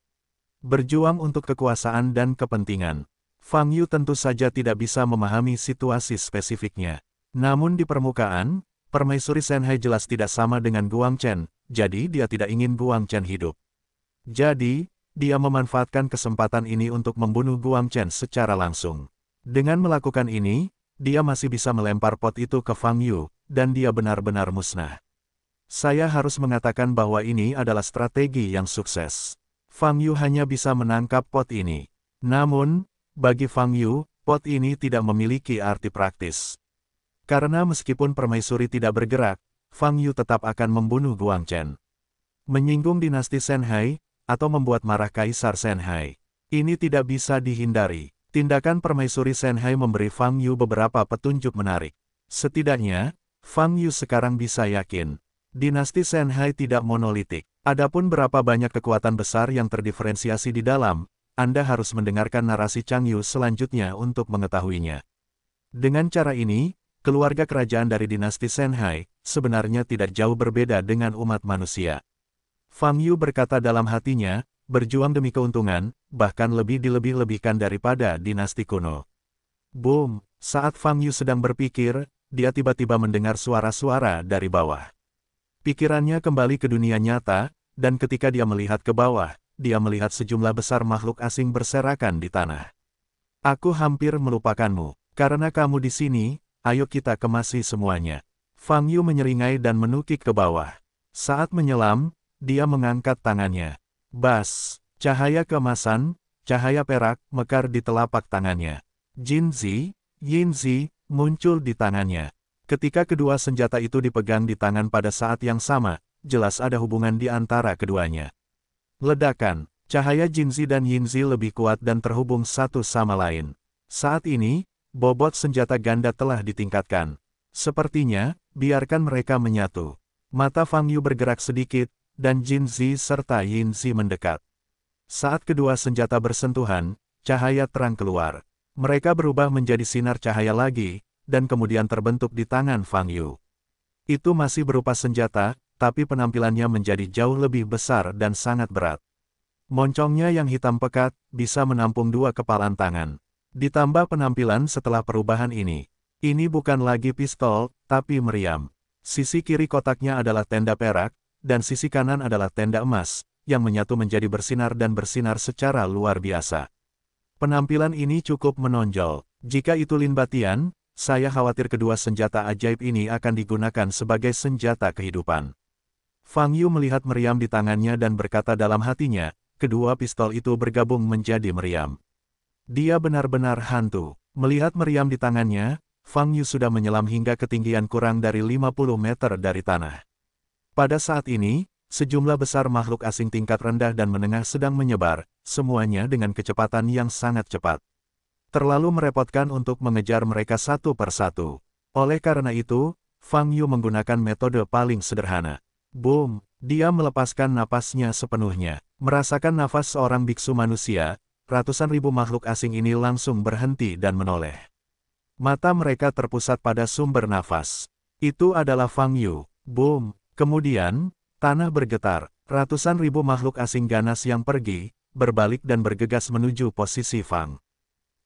Berjuang untuk kekuasaan dan kepentingan. Fang Yu tentu saja tidak bisa memahami situasi spesifiknya. Namun di permukaan, permaisuri Shenhai jelas tidak sama dengan Guang Chen, jadi dia tidak ingin Guang Chen hidup. Jadi, dia memanfaatkan kesempatan ini untuk membunuh Guang Chen secara langsung. Dengan melakukan ini, dia masih bisa melempar pot itu ke Fang Yu, dan dia benar-benar musnah. Saya harus mengatakan bahwa ini adalah strategi yang sukses. Fang Yu hanya bisa menangkap pot ini. Namun, bagi Fang Yu, pot ini tidak memiliki arti praktis. Karena meskipun permaisuri tidak bergerak, Fang Yu tetap akan membunuh Guang Chen. Menyinggung dinasti Shenhai, atau membuat marah Kaisar Shenhai. Ini tidak bisa dihindari. Tindakan permaisuri Shenhai memberi Fang Yu beberapa petunjuk menarik. Setidaknya, Fang Yu sekarang bisa yakin. Dinasti Shenhai tidak monolitik. Adapun berapa banyak kekuatan besar yang terdiferensiasi di dalam, Anda harus mendengarkan narasi Chang Yu selanjutnya untuk mengetahuinya. Dengan cara ini, keluarga kerajaan dari dinasti Shenhai sebenarnya tidak jauh berbeda dengan umat manusia. Fang Yu berkata dalam hatinya, berjuang demi keuntungan, bahkan lebih dilebih-lebihkan daripada dinasti kuno. Boom! Saat Fang Yu sedang berpikir, dia tiba-tiba mendengar suara-suara dari bawah. Pikirannya kembali ke dunia nyata, dan ketika dia melihat ke bawah, dia melihat sejumlah besar makhluk asing berserakan di tanah. Aku hampir melupakanmu, karena kamu di sini, ayo kita kemasi semuanya. Fang Yu menyeringai dan menukik ke bawah. Saat menyelam, dia mengangkat tangannya. Bas, cahaya keemasan, cahaya perak, mekar di telapak tangannya. Jinzi, Yinzi, muncul di tangannya. Ketika kedua senjata itu dipegang di tangan pada saat yang sama, jelas ada hubungan di antara keduanya. Ledakan, cahaya Jinzi dan Yinzi lebih kuat dan terhubung satu sama lain. Saat ini, bobot senjata ganda telah ditingkatkan. Sepertinya, biarkan mereka menyatu. Mata Fang Yu bergerak sedikit, dan Jinzi serta Yinzi mendekat. Saat kedua senjata bersentuhan, cahaya terang keluar. Mereka berubah menjadi sinar cahaya lagi, dan kemudian terbentuk di tangan Fang Yu. Itu masih berupa senjata, tapi penampilannya menjadi jauh lebih besar dan sangat berat. Moncongnya yang hitam pekat, bisa menampung 2 kepalan tangan. Ditambah penampilan setelah perubahan ini bukan lagi pistol, tapi meriam. Sisi kiri kotaknya adalah tenda perak, dan sisi kanan adalah tenda emas, yang menyatu menjadi bersinar dan bersinar secara luar biasa. Penampilan ini cukup menonjol. Jika itu Lin Batian, saya khawatir kedua senjata ajaib ini akan digunakan sebagai senjata kehidupan. Fang Yu melihat meriam di tangannya dan berkata dalam hatinya, kedua pistol itu bergabung menjadi meriam. Dia benar-benar hantu. Melihat meriam di tangannya, Fang Yu sudah menyelam hingga ketinggian kurang dari 50 meter dari tanah. Pada saat ini, sejumlah besar makhluk asing tingkat rendah dan menengah sedang menyebar, semuanya dengan kecepatan yang sangat cepat. Terlalu merepotkan untuk mengejar mereka satu persatu. Oleh karena itu, Fang Yu menggunakan metode paling sederhana. Boom! Dia melepaskan napasnya sepenuhnya. Merasakan nafas seorang biksu manusia, ratusan ribu makhluk asing ini langsung berhenti dan menoleh. Mata mereka terpusat pada sumber nafas. Itu adalah Fang Yu. Boom! Kemudian, tanah bergetar, ratusan ribu makhluk asing ganas yang pergi, berbalik dan bergegas menuju posisi Fang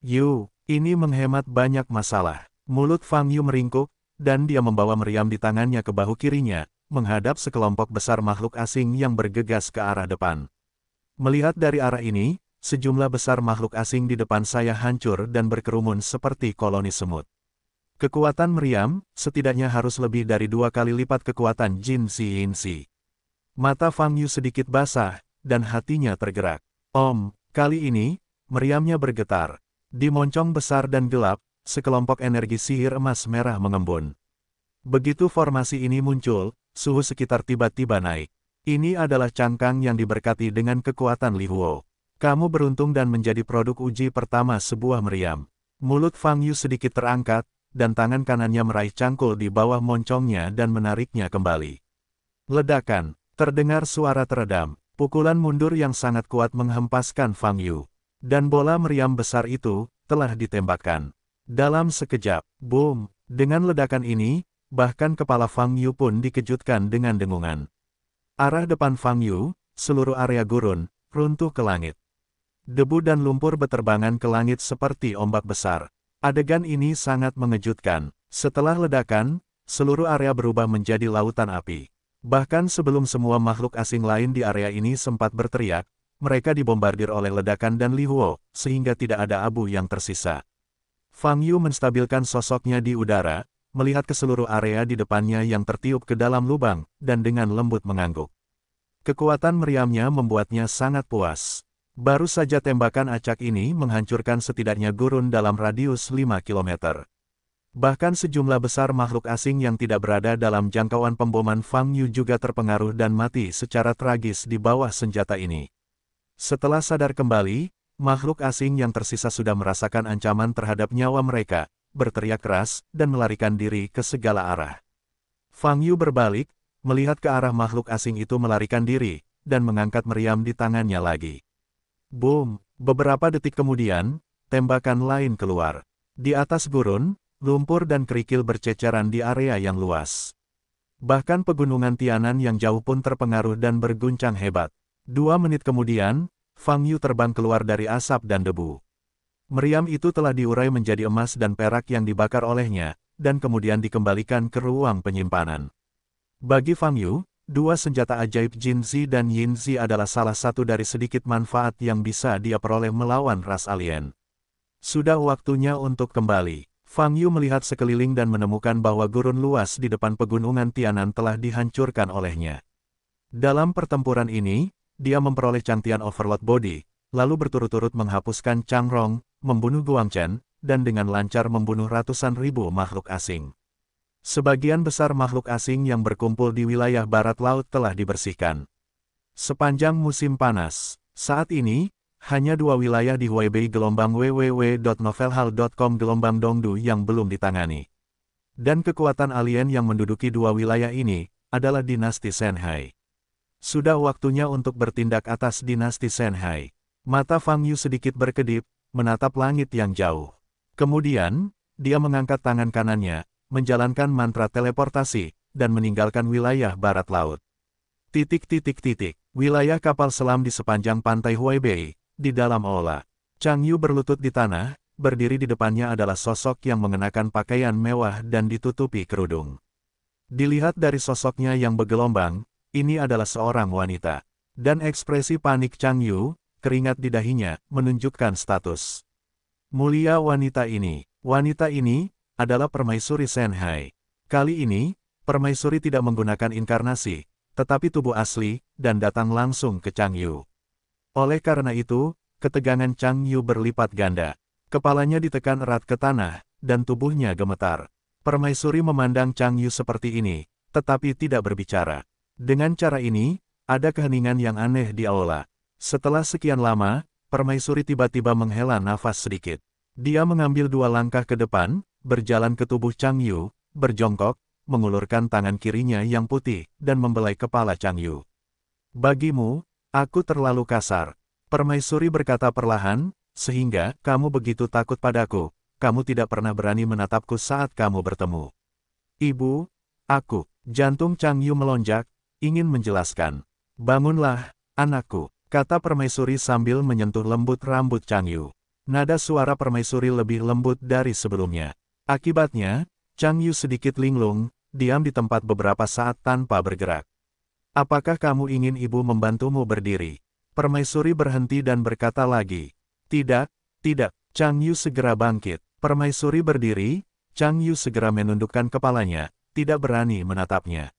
Yu. Ini menghemat banyak masalah. Mulut Fang Yu meringkuk, dan dia membawa meriam di tangannya ke bahu kirinya, menghadap sekelompok besar makhluk asing yang bergegas ke arah depan. Melihat dari arah ini, sejumlah besar makhluk asing di depan saya hancur dan berkerumun seperti koloni semut. Kekuatan meriam, setidaknya harus lebih dari 2 kali lipat kekuatan Jin Si Yin Si. Mata Fang Yu sedikit basah, dan hatinya tergerak. Kali ini, meriamnya bergetar. Di moncong besar dan gelap, sekelompok energi sihir emas merah mengembun. Begitu formasi ini muncul, suhu sekitar tiba-tiba naik. Ini adalah cangkang yang diberkati dengan kekuatan Li Huo. Kamu beruntung dan menjadi produk uji pertama sebuah meriam. Mulut Fang Yu sedikit terangkat, dan tangan kanannya meraih cangkul di bawah moncongnya dan menariknya kembali. Ledakan, terdengar suara teredam, pukulan mundur yang sangat kuat menghempaskan Fang Yu. Dan bola meriam besar itu, telah ditembakkan. Dalam sekejap, boom, dengan ledakan ini, bahkan kepala Fang Yu pun dikejutkan dengan dengungan. Arah depan Fang Yu, seluruh area gurun, runtuh ke langit. Debu dan lumpur beterbangan ke langit seperti ombak besar. Adegan ini sangat mengejutkan. Setelah ledakan, seluruh area berubah menjadi lautan api. Bahkan sebelum semua makhluk asing lain di area ini sempat berteriak, mereka dibombardir oleh ledakan dan Li Huo, sehingga tidak ada abu yang tersisa. Fang Yu menstabilkan sosoknya di udara, melihat ke seluruh area di depannya yang tertiup ke dalam lubang, dan dengan lembut mengangguk. Kekuatan meriamnya membuatnya sangat puas. Baru saja tembakan acak ini menghancurkan setidaknya gurun dalam radius 5 km. Bahkan sejumlah besar makhluk asing yang tidak berada dalam jangkauan pemboman Fang Yu juga terpengaruh dan mati secara tragis di bawah senjata ini. Setelah sadar kembali, makhluk asing yang tersisa sudah merasakan ancaman terhadap nyawa mereka, berteriak keras, dan melarikan diri ke segala arah. Fang Yu berbalik, melihat ke arah makhluk asing itu melarikan diri, dan mengangkat meriam di tangannya lagi. Boom! Beberapa detik kemudian, tembakan lain keluar. Di atas gurun, lumpur dan kerikil berceceran di area yang luas. Bahkan pegunungan Tianan yang jauh pun terpengaruh dan berguncang hebat. 2 menit kemudian, Fang Yu terbang keluar dari asap dan debu. Meriam itu telah diurai menjadi emas dan perak yang dibakar olehnya, dan kemudian dikembalikan ke ruang penyimpanan. Bagi Fang Yu, 2 senjata ajaib Jin Zi dan Yin Zi adalah salah satu dari sedikit manfaat yang bisa dia peroleh melawan ras alien. Sudah waktunya untuk kembali. Fang Yu melihat sekeliling dan menemukan bahwa gurun luas di depan pegunungan Tianan telah dihancurkan olehnya. Dalam pertempuran ini, dia memperoleh Changtian Overload Body, lalu berturut-turut menghapuskan Changrong, membunuh Guangchen, dan dengan lancar membunuh ratusan ribu makhluk asing. Sebagian besar makhluk asing yang berkumpul di wilayah barat laut telah dibersihkan. Sepanjang musim panas, saat ini, hanya 2 wilayah di Huaibei gelombang www.novelhall.com gelombang Dongdu yang belum ditangani. Dan kekuatan alien yang menduduki 2 wilayah ini, adalah dinasti Shanhai. Sudah waktunya untuk bertindak atas dinasti Shanhai. Mata Fang Yu sedikit berkedip, menatap langit yang jauh. Kemudian, dia mengangkat tangan kanannya, menjalankan mantra teleportasi, dan meninggalkan wilayah barat laut. Wilayah kapal selam di sepanjang pantai Huaibei, di dalam aula. Chang Yu berlutut di tanah, berdiri di depannya adalah sosok yang mengenakan pakaian mewah dan ditutupi kerudung. Dilihat dari sosoknya yang bergelombang, ini adalah seorang wanita. Dan ekspresi panik Chang Yu, keringat di dahinya, menunjukkan status. Mulia wanita ini adalah permaisuri Shanhai. Kali ini, permaisuri tidak menggunakan inkarnasi, tetapi tubuh asli, dan datang langsung ke Chang Yu. Oleh karena itu, ketegangan Chang Yu berlipat ganda. Kepalanya ditekan erat ke tanah, dan tubuhnya gemetar. Permaisuri memandang Chang Yu seperti ini, tetapi tidak berbicara. Dengan cara ini, ada keheningan yang aneh di aula. Setelah sekian lama, permaisuri tiba-tiba menghela nafas sedikit. Dia mengambil 2 langkah ke depan, berjalan ke tubuh Chang Yu, berjongkok, mengulurkan tangan kirinya yang putih, dan membelai kepala Chang Yu. Bagimu, aku terlalu kasar. Permaisuri berkata perlahan, sehingga kamu begitu takut padaku, kamu tidak pernah berani menatapku saat kamu bertemu. Ibu, aku, jantung Chang Yu melonjak, ingin menjelaskan. Bangunlah, anakku, kata permaisuri sambil menyentuh lembut rambut Chang Yu. Nada suara permaisuri lebih lembut dari sebelumnya. Akibatnya, Chang Yu sedikit linglung, diam di tempat beberapa saat tanpa bergerak. Apakah kamu ingin ibu membantumu berdiri? Permaisuri berhenti dan berkata lagi. Tidak, tidak. Chang Yu segera bangkit. Permaisuri berdiri, Chang Yu segera menundukkan kepalanya, tidak berani menatapnya.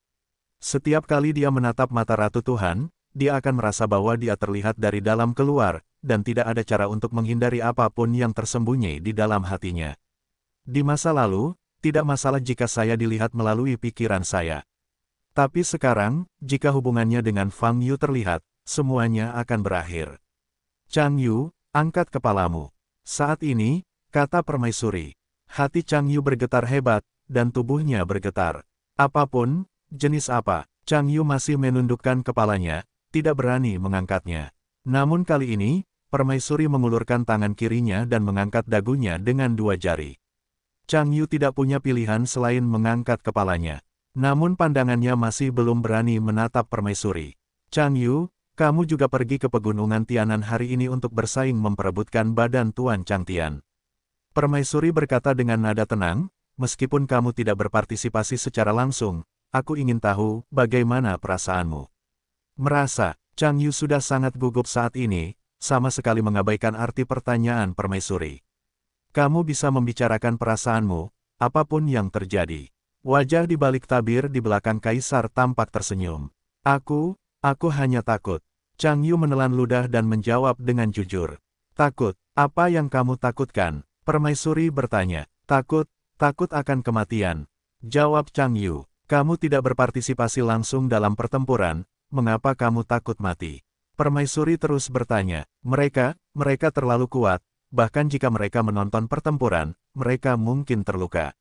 Setiap kali dia menatap mata Ratu Tuhan, dia akan merasa bahwa dia terlihat dari dalam keluar, dan tidak ada cara untuk menghindari apapun yang tersembunyi di dalam hatinya. Di masa lalu, tidak masalah jika saya dilihat melalui pikiran saya. Tapi sekarang, jika hubungannya dengan Fang Yu terlihat, semuanya akan berakhir. Chang Yu, angkat kepalamu. Saat ini, kata permaisuri. Hati Chang Yu bergetar hebat, dan tubuhnya bergetar. Apapun, jenis apa, Chang Yu masih menundukkan kepalanya, tidak berani mengangkatnya. Namun kali ini, permaisuri mengulurkan tangan kirinya dan mengangkat dagunya dengan 2 jari. Chang Yu tidak punya pilihan selain mengangkat kepalanya. Namun pandangannya masih belum berani menatap permaisuri. Chang Yu, kamu juga pergi ke pegunungan Tianan hari ini untuk bersaing memperebutkan badan Tuan Chang Tian. Permaisuri berkata dengan nada tenang, meskipun kamu tidak berpartisipasi secara langsung, aku ingin tahu bagaimana perasaanmu. Merasa, Chang Yu sudah sangat gugup saat ini, sama sekali mengabaikan arti pertanyaan permaisuri. Kamu bisa membicarakan perasaanmu, apapun yang terjadi. Wajah di balik tabir di belakang kaisar tampak tersenyum. Aku hanya takut. Chang Yu menelan ludah dan menjawab dengan jujur. Takut, apa yang kamu takutkan? Permaisuri bertanya. Takut akan kematian. Jawab Chang Yu. Kamu tidak berpartisipasi langsung dalam pertempuran, mengapa kamu takut mati? Permaisuri terus bertanya. Mereka terlalu kuat. Bahkan jika mereka menonton pertempuran, mereka mungkin terluka.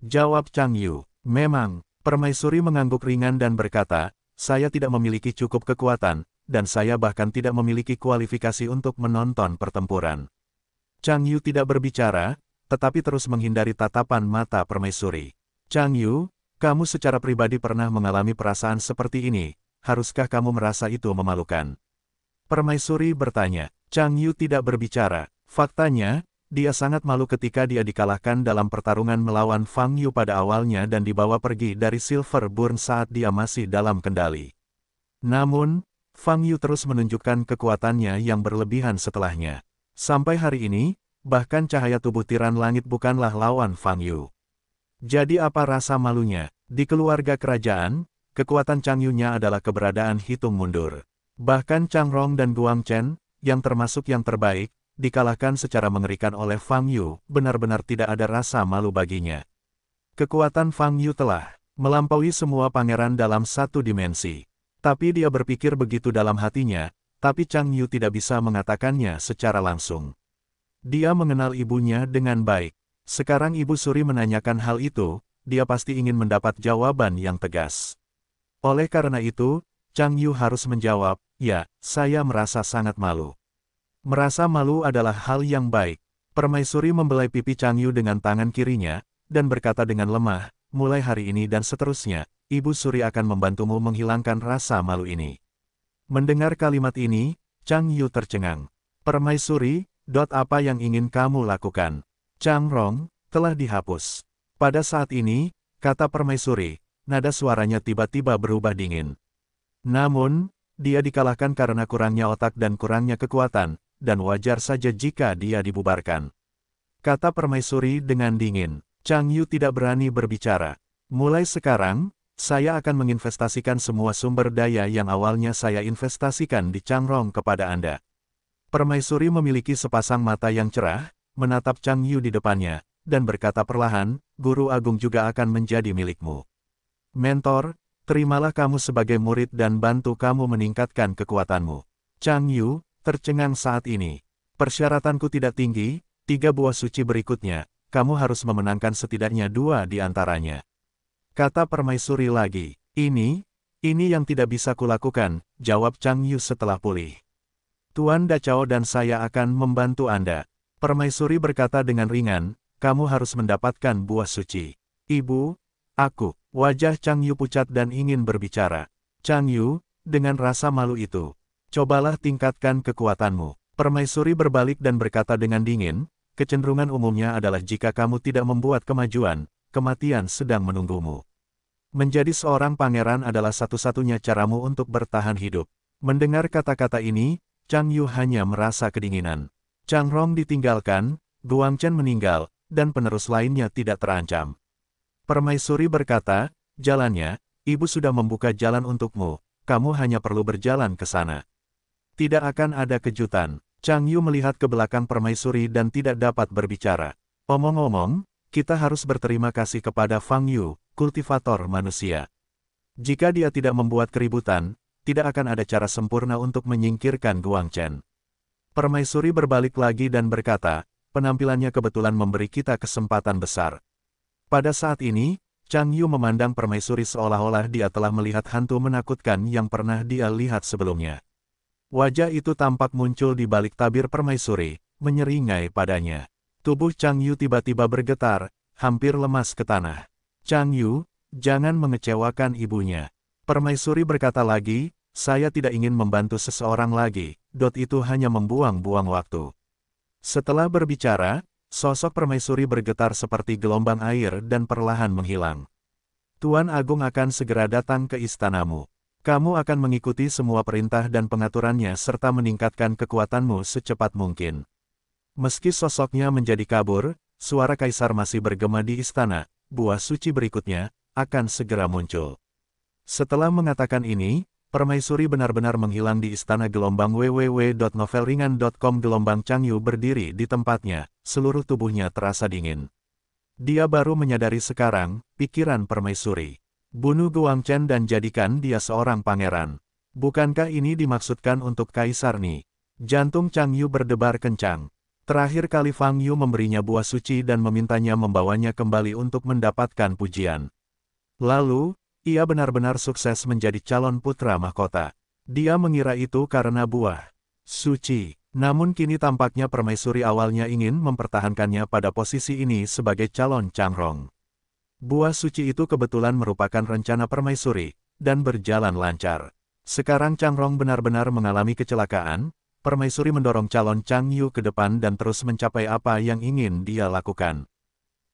Jawab Chang Yu. Memang, permaisuri mengangguk ringan dan berkata, saya tidak memiliki cukup kekuatan, dan saya bahkan tidak memiliki kualifikasi untuk menonton pertempuran. Chang Yu tidak berbicara, tetapi terus menghindari tatapan mata permaisuri. Chang Yu, kamu secara pribadi pernah mengalami perasaan seperti ini, haruskah kamu merasa itu memalukan? Permaisuri bertanya. Chang Yu tidak berbicara. Faktanya, dia sangat malu ketika dia dikalahkan dalam pertarungan melawan Fang Yu pada awalnya dan dibawa pergi dari Silver Burn saat dia masih dalam kendali. Namun, Fang Yu terus menunjukkan kekuatannya yang berlebihan setelahnya. Sampai hari ini, bahkan cahaya tubuh tiran langit bukanlah lawan Fang Yu. Jadi apa rasa malunya? Di keluarga kerajaan, kekuatan Chang Yu-nya adalah keberadaan hitung mundur. Bahkan Chang Rong dan Guang Chen, yang termasuk yang terbaik, dikalahkan secara mengerikan oleh Fang Yu, benar-benar tidak ada rasa malu baginya. Kekuatan Fang Yu telah melampaui semua pangeran dalam satu dimensi. Tapi dia berpikir begitu dalam hatinya, tapi Chang Yu tidak bisa mengatakannya secara langsung. Dia mengenal ibunya dengan baik. Sekarang Ibu Suri menanyakan hal itu, dia pasti ingin mendapat jawaban yang tegas. Oleh karena itu, Chang Yu harus menjawab, ya, saya merasa sangat malu. Merasa malu adalah hal yang baik. Permaisuri membelai pipi Chang Yu dengan tangan kirinya, dan berkata dengan lemah, mulai hari ini dan seterusnya, Ibu Suri akan membantumu menghilangkan rasa malu ini. Mendengar kalimat ini, Chang Yu tercengang. Permaisuri, apa yang ingin kamu lakukan? Chang Rong, telah dihapus. Pada saat ini, kata Permaisuri, nada suaranya tiba-tiba berubah dingin. Namun, dia dikalahkan karena kurangnya otak dan kurangnya kekuatan, dan wajar saja jika dia dibubarkan. Kata Permaisuri dengan dingin. Chang Yu tidak berani berbicara. Mulai sekarang, saya akan menginvestasikan semua sumber daya yang awalnya saya investasikan di Chang Rong kepada Anda. Permaisuri memiliki sepasang mata yang cerah, menatap Chang Yu di depannya, dan berkata perlahan, Guru Agung juga akan menjadi milikmu. Mentor, terimalah kamu sebagai murid dan bantu kamu meningkatkan kekuatanmu. Chang Yu tercengang saat ini. Persyaratanku tidak tinggi, 3 buah suci berikutnya, kamu harus memenangkan setidaknya 2 di antaranya. Kata Permaisuri lagi, ini yang tidak bisa kulakukan, jawab Chang Yu setelah pulih. Tuan Dachao dan saya akan membantu Anda. Permaisuri berkata dengan ringan, kamu harus mendapatkan buah suci. Ibu, aku. Wajah Chang Yu pucat dan ingin berbicara. Chang Yu, dengan rasa malu itu, cobalah tingkatkan kekuatanmu. Permaisuri berbalik dan berkata dengan dingin, kecenderungan umumnya adalah jika kamu tidak membuat kemajuan, kematian sedang menunggumu. Menjadi seorang pangeran adalah satu-satunya caramu untuk bertahan hidup. Mendengar kata-kata ini, Chang Yu hanya merasa kedinginan. Chang Rong ditinggalkan, Guangchen meninggal, dan penerus lainnya tidak terancam. Permaisuri berkata, jalannya, ibu sudah membuka jalan untukmu, kamu hanya perlu berjalan ke sana. Tidak akan ada kejutan. Chang Yu melihat ke belakang Permaisuri dan tidak dapat berbicara. Omong-omong, kita harus berterima kasih kepada Fang Yu, kultivator manusia. Jika dia tidak membuat keributan, tidak akan ada cara sempurna untuk menyingkirkan Guangchen. Permaisuri berbalik lagi dan berkata, penampilannya kebetulan memberi kita kesempatan besar. Pada saat ini, Chang Yu memandang Permaisuri seolah-olah dia telah melihat hantu menakutkan yang pernah dia lihat sebelumnya. Wajah itu tampak muncul di balik tabir Permaisuri, menyeringai padanya. Tubuh Chang Yu tiba-tiba bergetar, hampir lemas ke tanah. Chang Yu, jangan mengecewakan ibunya. Permaisuri berkata lagi, saya tidak ingin membantu seseorang lagi, itu hanya membuang-buang waktu. Setelah berbicara, sosok Permaisuri bergetar seperti gelombang air dan perlahan menghilang. Tuan Agung akan segera datang ke istanamu. Kamu akan mengikuti semua perintah dan pengaturannya serta meningkatkan kekuatanmu secepat mungkin. Meski sosoknya menjadi kabur, suara kaisar masih bergema di istana, buah suci berikutnya akan segera muncul. Setelah mengatakan ini, Permaisuri benar-benar menghilang di istana gelombang www.novelringan.com. Gelombang Chang Yu berdiri di tempatnya, seluruh tubuhnya terasa dingin. Dia baru menyadari sekarang, pikiran Permaisuri. Bunuh Guangchen dan jadikan dia seorang pangeran. Bukankah ini dimaksudkan untuk Kaisar Ni? Jantung Chang Yu berdebar kencang. Terakhir kali Fang Yu memberinya buah suci dan memintanya membawanya kembali untuk mendapatkan pujian. Lalu, ia benar-benar sukses menjadi calon putra mahkota. Dia mengira itu karena buah suci. Namun kini tampaknya Permaisuri awalnya ingin mempertahankannya pada posisi ini sebagai calon Chang Rong. Buah suci itu kebetulan merupakan rencana Permaisuri, dan berjalan lancar. Sekarang Chang Rong benar-benar mengalami kecelakaan. Permaisuri mendorong calon Chang Yu ke depan dan terus mencapai apa yang ingin dia lakukan.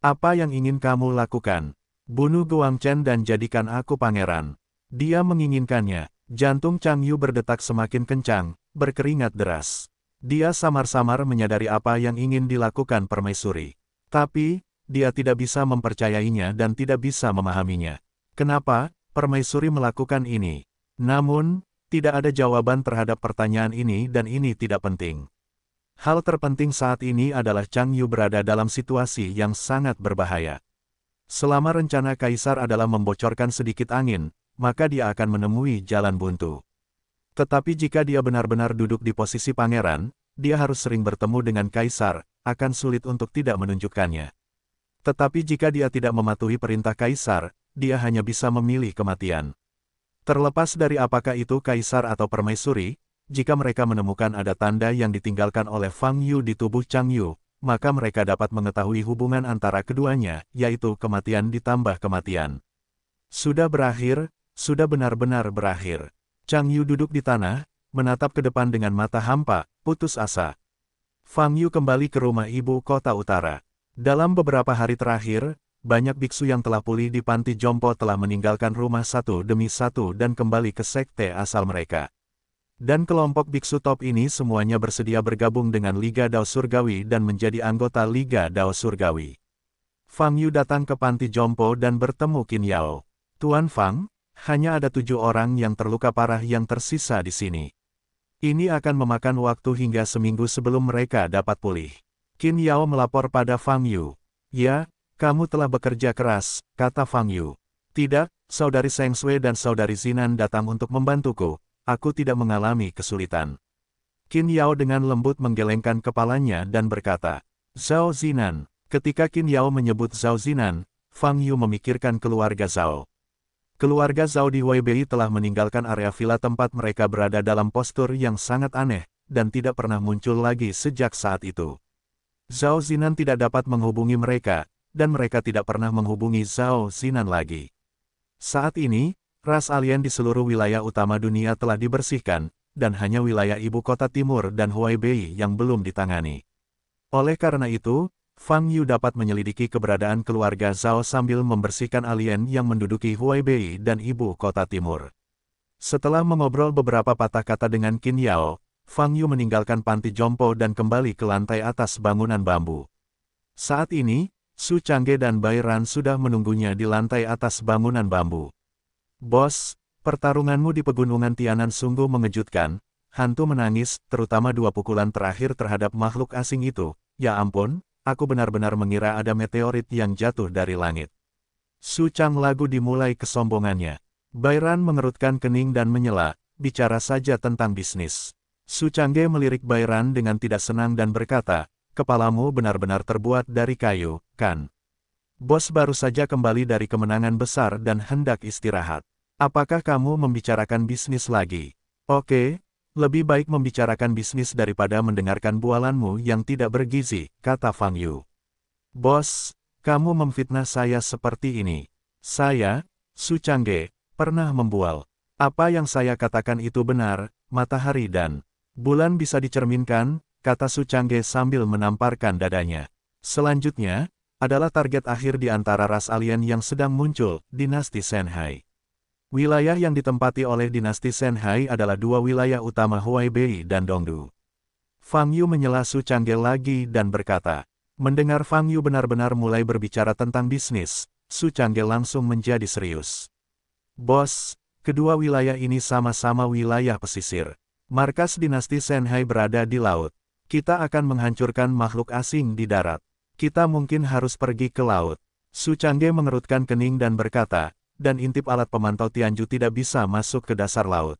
Apa yang ingin kamu lakukan? Bunuh Guangchen dan jadikan aku pangeran. Dia menginginkannya. Jantung Chang Yu berdetak semakin kencang, berkeringat deras. Dia samar-samar menyadari apa yang ingin dilakukan Permaisuri. Tapi, dia tidak bisa mempercayainya dan tidak bisa memahaminya. Kenapa Permaisuri melakukan ini? Namun, tidak ada jawaban terhadap pertanyaan ini dan ini tidak penting. Hal terpenting saat ini adalah Chang Yu berada dalam situasi yang sangat berbahaya. Selama rencana Kaisar adalah membocorkan sedikit angin, maka dia akan menemui jalan buntu. Tetapi jika dia benar-benar duduk di posisi pangeran, dia harus sering bertemu dengan Kaisar, akan sulit untuk tidak menunjukkannya. Tetapi jika dia tidak mematuhi perintah Kaisar, dia hanya bisa memilih kematian. Terlepas dari apakah itu kaisar atau permaisuri, jika mereka menemukan ada tanda yang ditinggalkan oleh Fang Yu di tubuh Chang Yu, maka mereka dapat mengetahui hubungan antara keduanya, yaitu kematian ditambah kematian. Sudah berakhir, sudah benar-benar berakhir. Chang Yu duduk di tanah, menatap ke depan dengan mata hampa, putus asa. Fang Yu kembali ke rumah ibu kota utara. Dalam beberapa hari terakhir, banyak biksu yang telah pulih di panti jompo telah meninggalkan rumah satu demi satu dan kembali ke sekte asal mereka. Dan kelompok biksu top ini semuanya bersedia bergabung dengan Liga Dao Surgawi dan menjadi anggota Liga Dao Surgawi. Fang Yu datang ke panti jompo dan bertemu Qin Yao. Tuan Fang, hanya ada 7 orang yang terluka parah yang tersisa di sini. Ini akan memakan waktu hingga seminggu sebelum mereka dapat pulih. Qin Yao melapor pada Fang Yu. Ya, kamu telah bekerja keras, kata Fang Yu. Tidak, saudari Seng Sui dan saudari Zinan datang untuk membantuku. Aku tidak mengalami kesulitan. Qin Yao dengan lembut menggelengkan kepalanya dan berkata, Zhao Zinan. Ketika Qin Yao menyebut Zhao Zinan, Fang Yu memikirkan keluarga Zhao. Keluarga Zhao di Huaibei telah meninggalkan area villa tempat mereka berada dalam postur yang sangat aneh, dan tidak pernah muncul lagi sejak saat itu. Zhao Zinan tidak dapat menghubungi mereka, dan mereka tidak pernah menghubungi Zhao Zinan lagi. Saat ini, ras alien di seluruh wilayah utama dunia telah dibersihkan, dan hanya wilayah ibu kota timur dan Huaibei yang belum ditangani. Oleh karena itu, Fang Yu dapat menyelidiki keberadaan keluarga Zhao sambil membersihkan alien yang menduduki Huaibei dan ibu kota timur. Setelah mengobrol beberapa patah kata dengan Qin Yao, Fang Yu meninggalkan panti jompo dan kembali ke lantai atas bangunan bambu. Saat ini, Su Changge dan Bai Ran sudah menunggunya di lantai atas bangunan bambu. Bos, pertarunganmu di pegunungan Tianan sungguh mengejutkan. Hantu menangis, terutama 2 pukulan terakhir terhadap makhluk asing itu. Ya ampun, aku benar-benar mengira ada meteorit yang jatuh dari langit. Su Chang lagu dimulai kesombongannya. Bai Ran mengerutkan kening dan menyela, bicara saja tentang bisnis. Su Changge melirik Bai Ran dengan tidak senang dan berkata, kepalamu benar-benar terbuat dari kayu, kan? Bos baru saja kembali dari kemenangan besar dan hendak istirahat. Apakah kamu membicarakan bisnis lagi? Oke, lebih baik membicarakan bisnis daripada mendengarkan bualanmu yang tidak bergizi, kata Fang Yu. Bos, kamu memfitnah saya seperti ini. Saya, Su Changge, pernah membual. Apa yang saya katakan itu benar, matahari dan bulan bisa dicerminkan, kata Su Changge sambil menamparkan dadanya. Selanjutnya, adalah target akhir di antara ras alien yang sedang muncul, dinasti Shanhai. Wilayah yang ditempati oleh dinasti Shanhai adalah 2 wilayah utama Huaibei dan Dongdu. Fang Yu menyela Su Changge lagi dan berkata, mendengar Fang Yu benar-benar mulai berbicara tentang bisnis, Su Changge langsung menjadi serius. Bos, kedua wilayah ini sama-sama wilayah pesisir. Markas dinasti Shanhai berada di laut. Kita akan menghancurkan makhluk asing di darat. Kita mungkin harus pergi ke laut. Su Changge mengerutkan kening dan berkata, dan intip alat pemantau Tianju tidak bisa masuk ke dasar laut.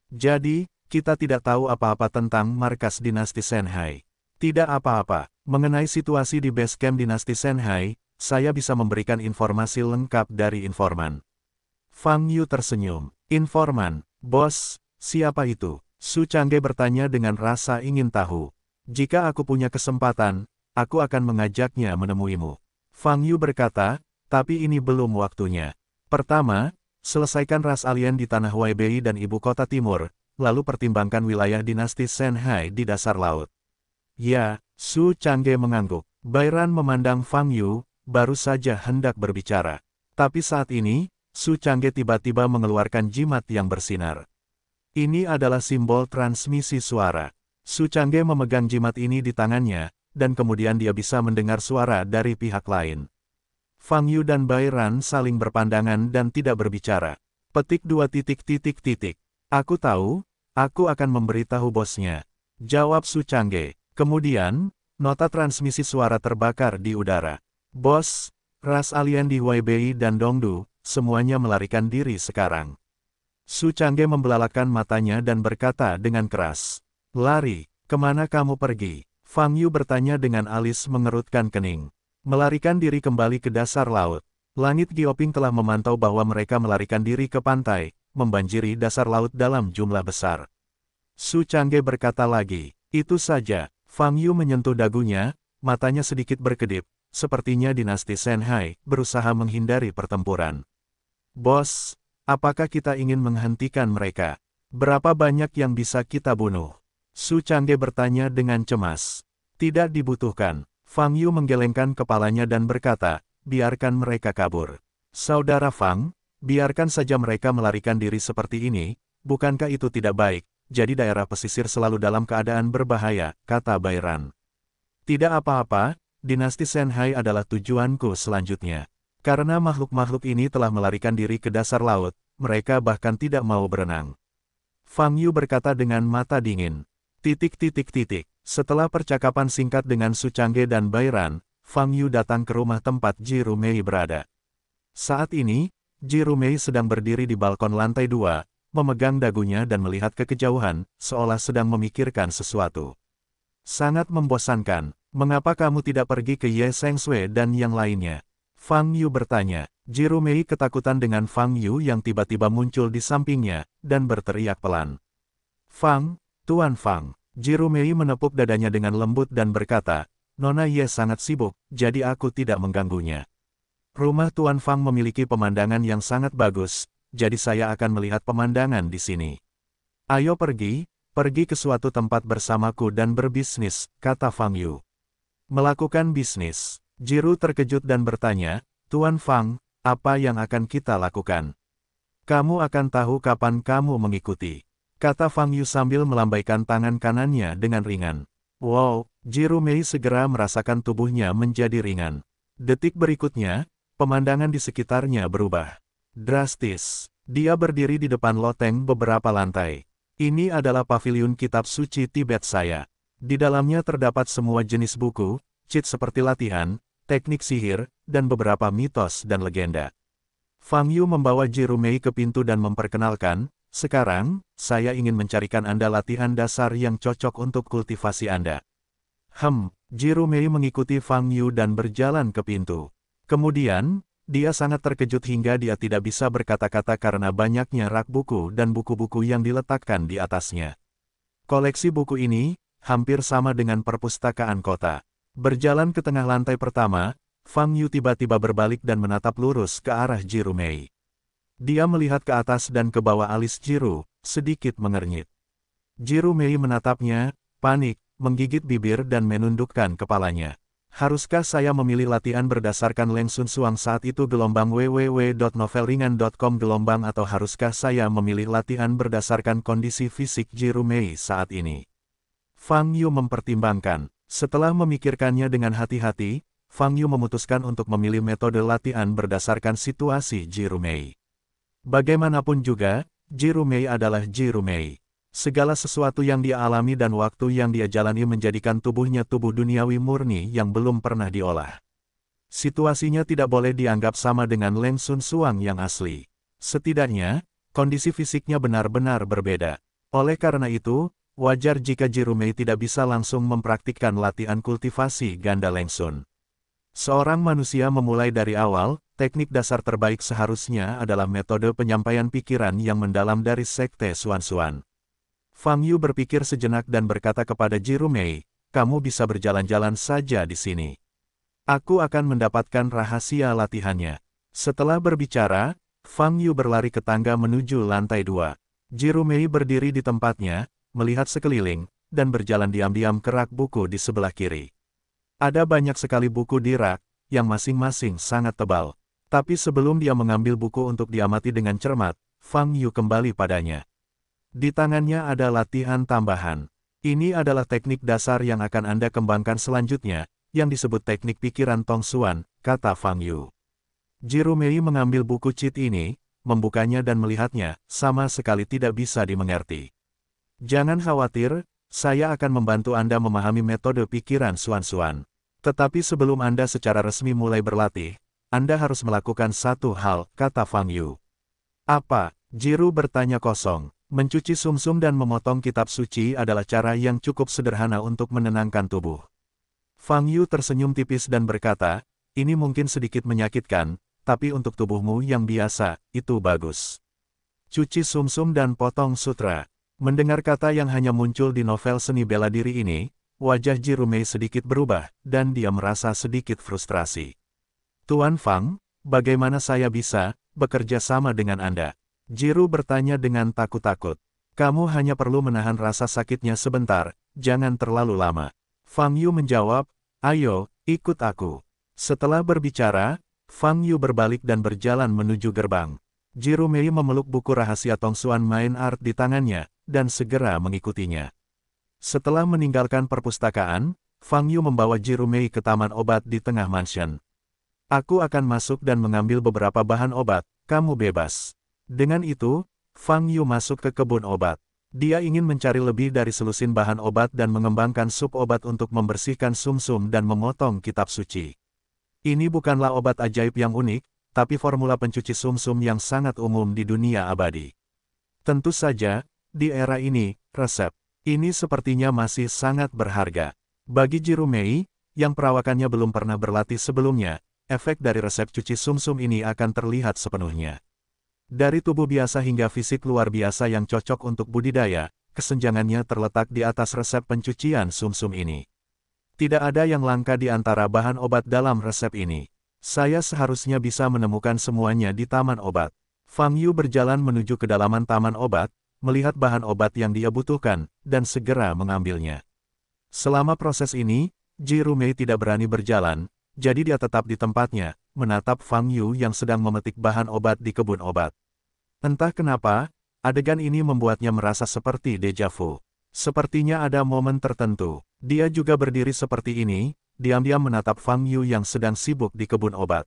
Jadi, kita tidak tahu apa-apa tentang markas dinasti Shanhai. Tidak apa-apa. Mengenai situasi di base camp dinasti Shanhai, saya bisa memberikan informasi lengkap dari informan. Fang Yu tersenyum. Informan, bos, siapa itu? Su Changge bertanya dengan rasa ingin tahu. Jika aku punya kesempatan, aku akan mengajaknya menemuimu. Fang Yu berkata, tapi ini belum waktunya. Pertama, selesaikan ras alien di tanah Huaibei dan ibu kota timur, lalu pertimbangkan wilayah dinasti Shanhai di dasar laut. Ya, Su Changge mengangguk. Bai Ran memandang Fang Yu, baru saja hendak berbicara. Tapi saat ini, Su Changge tiba-tiba mengeluarkan jimat yang bersinar. Ini adalah simbol transmisi suara. Su Changge memegang jimat ini di tangannya, dan kemudian dia bisa mendengar suara dari pihak lain. Fang Yu dan Bai Ran saling berpandangan dan tidak berbicara. Petik 2 titik. Aku tahu, aku akan memberitahu bosnya. Jawab Su Changge. Kemudian, nota transmisi suara terbakar di udara. Bos, ras alien di Huaibei dan Dongdu, semuanya melarikan diri sekarang. Su Changge membelalakan matanya dan berkata dengan keras. Lari, kemana kamu pergi? Fang Yu bertanya dengan alis mengerutkan kening. Melarikan diri kembali ke dasar laut. Langit Gioping telah memantau bahwa mereka melarikan diri ke pantai, membanjiri dasar laut dalam jumlah besar. Su Changge berkata lagi, itu saja. Fang Yu menyentuh dagunya, matanya sedikit berkedip, sepertinya dinasti Shanhai berusaha menghindari pertempuran. Bos, apakah kita ingin menghentikan mereka? Berapa banyak yang bisa kita bunuh? Su Changge bertanya dengan cemas. Tidak dibutuhkan. Fang Yu menggelengkan kepalanya dan berkata, biarkan mereka kabur. Saudara Fang, biarkan saja mereka melarikan diri seperti ini, bukankah itu tidak baik? Jadi daerah pesisir selalu dalam keadaan berbahaya, kata Bairan. Tidak apa-apa, dinasti Shanhai adalah tujuanku selanjutnya. Karena makhluk-makhluk ini telah melarikan diri ke dasar laut, mereka bahkan tidak mau berenang. Fang Yu berkata dengan mata dingin. Setelah percakapan singkat dengan Su Changge dan Bairan, Fang Yu datang ke rumah tempat Ji Rumei berada. Saat ini, Ji Rumei sedang berdiri di balkon lantai 2, memegang dagunya dan melihat ke kejauhan, seolah sedang memikirkan sesuatu. Sangat membosankan, mengapa kamu tidak pergi ke Ye Sengshui dan yang lainnya? Fang Yu bertanya. Ji Rumei ketakutan dengan Fang Yu yang tiba-tiba muncul di sampingnya, dan berteriak pelan. Fang, Tuan Fang. Ji Rumei menepuk dadanya dengan lembut dan berkata, Nona Ye sangat sibuk, jadi aku tidak mengganggunya. Rumah Tuan Fang memiliki pemandangan yang sangat bagus, jadi saya akan melihat pemandangan di sini. Ayo pergi ke suatu tempat bersamaku dan berbisnis, kata Fang Yu. Melakukan bisnis. Jiru terkejut dan bertanya, Tuan Fang, apa yang akan kita lakukan? Kamu akan tahu kapan kamu mengikuti. Kata Fang Yu sambil melambaikan tangan kanannya dengan ringan. Wow, Ji Rumei segera merasakan tubuhnya menjadi ringan. Detik berikutnya, pemandangan di sekitarnya berubah drastis. Dia berdiri di depan loteng beberapa lantai. Ini adalah paviliun kitab suci Tibet saya. Di dalamnya terdapat semua jenis buku, cheat seperti latihan, teknik sihir, dan beberapa mitos dan legenda. Fang Yu membawa Ji Rumei ke pintu dan memperkenalkan, sekarang, saya ingin mencarikan Anda latihan dasar yang cocok untuk kultivasi Anda. Ji Rumei mengikuti Fang Yu dan berjalan ke pintu. Kemudian, dia sangat terkejut hingga dia tidak bisa berkata-kata karena banyaknya rak buku dan buku-buku yang diletakkan di atasnya. Koleksi buku ini, hampir sama dengan perpustakaan kota. Berjalan ke tengah lantai pertama, Fang Yu tiba-tiba berbalik dan menatap lurus ke arah Ji Rumei. Dia melihat ke atas dan ke bawah alis Jiru, sedikit mengernyit. Ji Rumei menatapnya, panik, menggigit bibir dan menundukkan kepalanya. Haruskah saya memilih latihan berdasarkan Leng Sun Suang saat itu gelombang www.novelringan.com gelombang atau haruskah saya memilih latihan berdasarkan kondisi fisik Ji Rumei saat ini? Fang Yu mempertimbangkan. Setelah memikirkannya dengan hati-hati, Fang Yu memutuskan untuk memilih metode latihan berdasarkan situasi Ji Rumei. Bagaimanapun juga, Ji Rumei adalah Ji Rumei. Segala sesuatu yang dia alami dan waktu yang dia jalani menjadikan tubuhnya tubuh duniawi murni yang belum pernah diolah. Situasinya tidak boleh dianggap sama dengan Leng Sun Suang yang asli. Setidaknya, kondisi fisiknya benar-benar berbeda. Oleh karena itu, wajar jika Ji Rumei tidak bisa langsung mempraktikkan latihan kultivasi ganda Leng Sun. Seorang manusia memulai dari awal, teknik dasar terbaik seharusnya adalah metode penyampaian pikiran yang mendalam dari Sekte Xuan-Xuan. Fang Yu berpikir sejenak dan berkata kepada Ji Rumei, kamu bisa berjalan-jalan saja di sini. Aku akan mendapatkan rahasia latihannya. Setelah berbicara, Fang Yu berlari ke tangga menuju lantai 2. Ji Rumei berdiri di tempatnya, melihat sekeliling, dan berjalan diam-diam ke rak buku di sebelah kiri. Ada banyak sekali buku di rak, yang masing-masing sangat tebal. Tapi sebelum dia mengambil buku untuk diamati dengan cermat, Fang Yu kembali padanya. Di tangannya ada latihan tambahan. Ini adalah teknik dasar yang akan Anda kembangkan selanjutnya, yang disebut teknik pikiran Tong Xuan, kata Fang Yu. Ji Rumei mengambil buku cheat ini, membukanya dan melihatnya, sama sekali tidak bisa dimengerti. Jangan khawatir, saya akan membantu Anda memahami metode pikiran Xuan-Xuan. Tetapi sebelum Anda secara resmi mulai berlatih, Anda harus melakukan satu hal, kata Fang Yu. Apa? Jiru bertanya kosong. Mencuci sumsum dan memotong kitab suci adalah cara yang cukup sederhana untuk menenangkan tubuh. Fang Yu tersenyum tipis dan berkata, ini mungkin sedikit menyakitkan, tapi untuk tubuhmu yang biasa, itu bagus. Cuci sumsum dan potong sutra. Mendengar kata yang hanya muncul di novel seni bela diri ini, wajah Jirumei sedikit berubah, dan dia merasa sedikit frustrasi. Tuan Fang, bagaimana saya bisa bekerja sama dengan Anda? Jiru bertanya dengan takut-takut. Kamu hanya perlu menahan rasa sakitnya sebentar, jangan terlalu lama. Fang Yu menjawab, ayo, ikut aku. Setelah berbicara, Fang Yu berbalik dan berjalan menuju gerbang. Jirumei memeluk buku rahasia Tongsuan Main Art di tangannya, dan segera mengikutinya. Setelah meninggalkan perpustakaan, Fang Yu membawa Jirumei ke taman obat di tengah mansion. Aku akan masuk dan mengambil beberapa bahan obat, kamu bebas. Dengan itu, Fang Yu masuk ke kebun obat. Dia ingin mencari lebih dari selusin bahan obat dan mengembangkan sup obat untuk membersihkan sumsum dan memotong kitab suci. Ini bukanlah obat ajaib yang unik, tapi formula pencuci sumsum yang sangat umum di dunia abadi. Tentu saja, di era ini, resep ini sepertinya masih sangat berharga. Bagi Jirumei, yang perawakannya belum pernah berlatih sebelumnya, efek dari resep cuci sumsum ini akan terlihat sepenuhnya. Dari tubuh biasa hingga fisik luar biasa yang cocok untuk budidaya, kesenjangannya terletak di atas resep pencucian sumsum ini. Tidak ada yang langka di antara bahan obat dalam resep ini. Saya seharusnya bisa menemukan semuanya di taman obat. Fang Yu berjalan menuju kedalaman taman obat, melihat bahan obat yang dia butuhkan, dan segera mengambilnya. Selama proses ini, Jirumei tidak berani berjalan, jadi dia tetap di tempatnya, menatap Fang Yu yang sedang memetik bahan obat di kebun obat. Entah kenapa, adegan ini membuatnya merasa seperti deja vu. Sepertinya ada momen tertentu, dia juga berdiri seperti ini, diam-diam menatap Fang Yu yang sedang sibuk di kebun obat.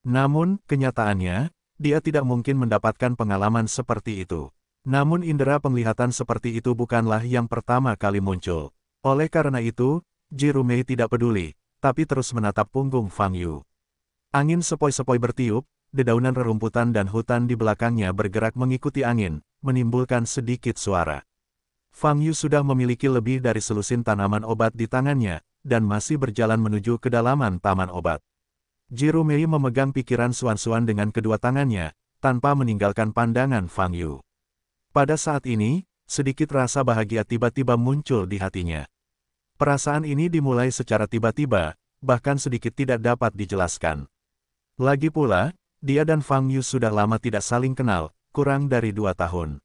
Namun, kenyataannya, dia tidak mungkin mendapatkan pengalaman seperti itu. Namun indera penglihatan seperti itu bukanlah yang pertama kali muncul. Oleh karena itu, Jirumei tidak peduli, tapi terus menatap punggung Fang Yu. Angin sepoi-sepoi bertiup, dedaunan rerumputan dan hutan di belakangnya bergerak mengikuti angin, menimbulkan sedikit suara. Fang Yu sudah memiliki lebih dari selusin tanaman obat di tangannya, dan masih berjalan menuju kedalaman taman obat. Jirumei memegang pikiran Suan-Suan dengan kedua tangannya, tanpa meninggalkan pandangan Fang Yu. Pada saat ini, sedikit rasa bahagia tiba-tiba muncul di hatinya. Perasaan ini dimulai secara tiba-tiba, bahkan sedikit tidak dapat dijelaskan. Lagi pula, dia dan Fang Yu sudah lama tidak saling kenal, kurang dari 2 tahun.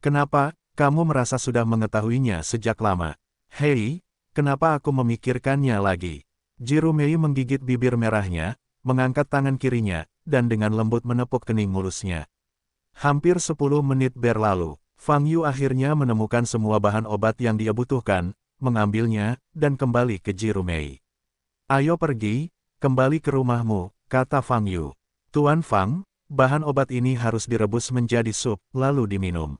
Kenapa, kamu merasa sudah mengetahuinya sejak lama? Hei, kenapa aku memikirkannya lagi? Jirumei menggigit bibir merahnya, mengangkat tangan kirinya, dan dengan lembut menepuk kening mulusnya. Hampir 10 menit berlalu, Fang Yu akhirnya menemukan semua bahan obat yang dia butuhkan, mengambilnya, dan kembali ke Jirumei. Ayo pergi, kembali ke rumahmu, kata Fang Yu. Tuan Fang, bahan obat ini harus direbus menjadi sup, lalu diminum.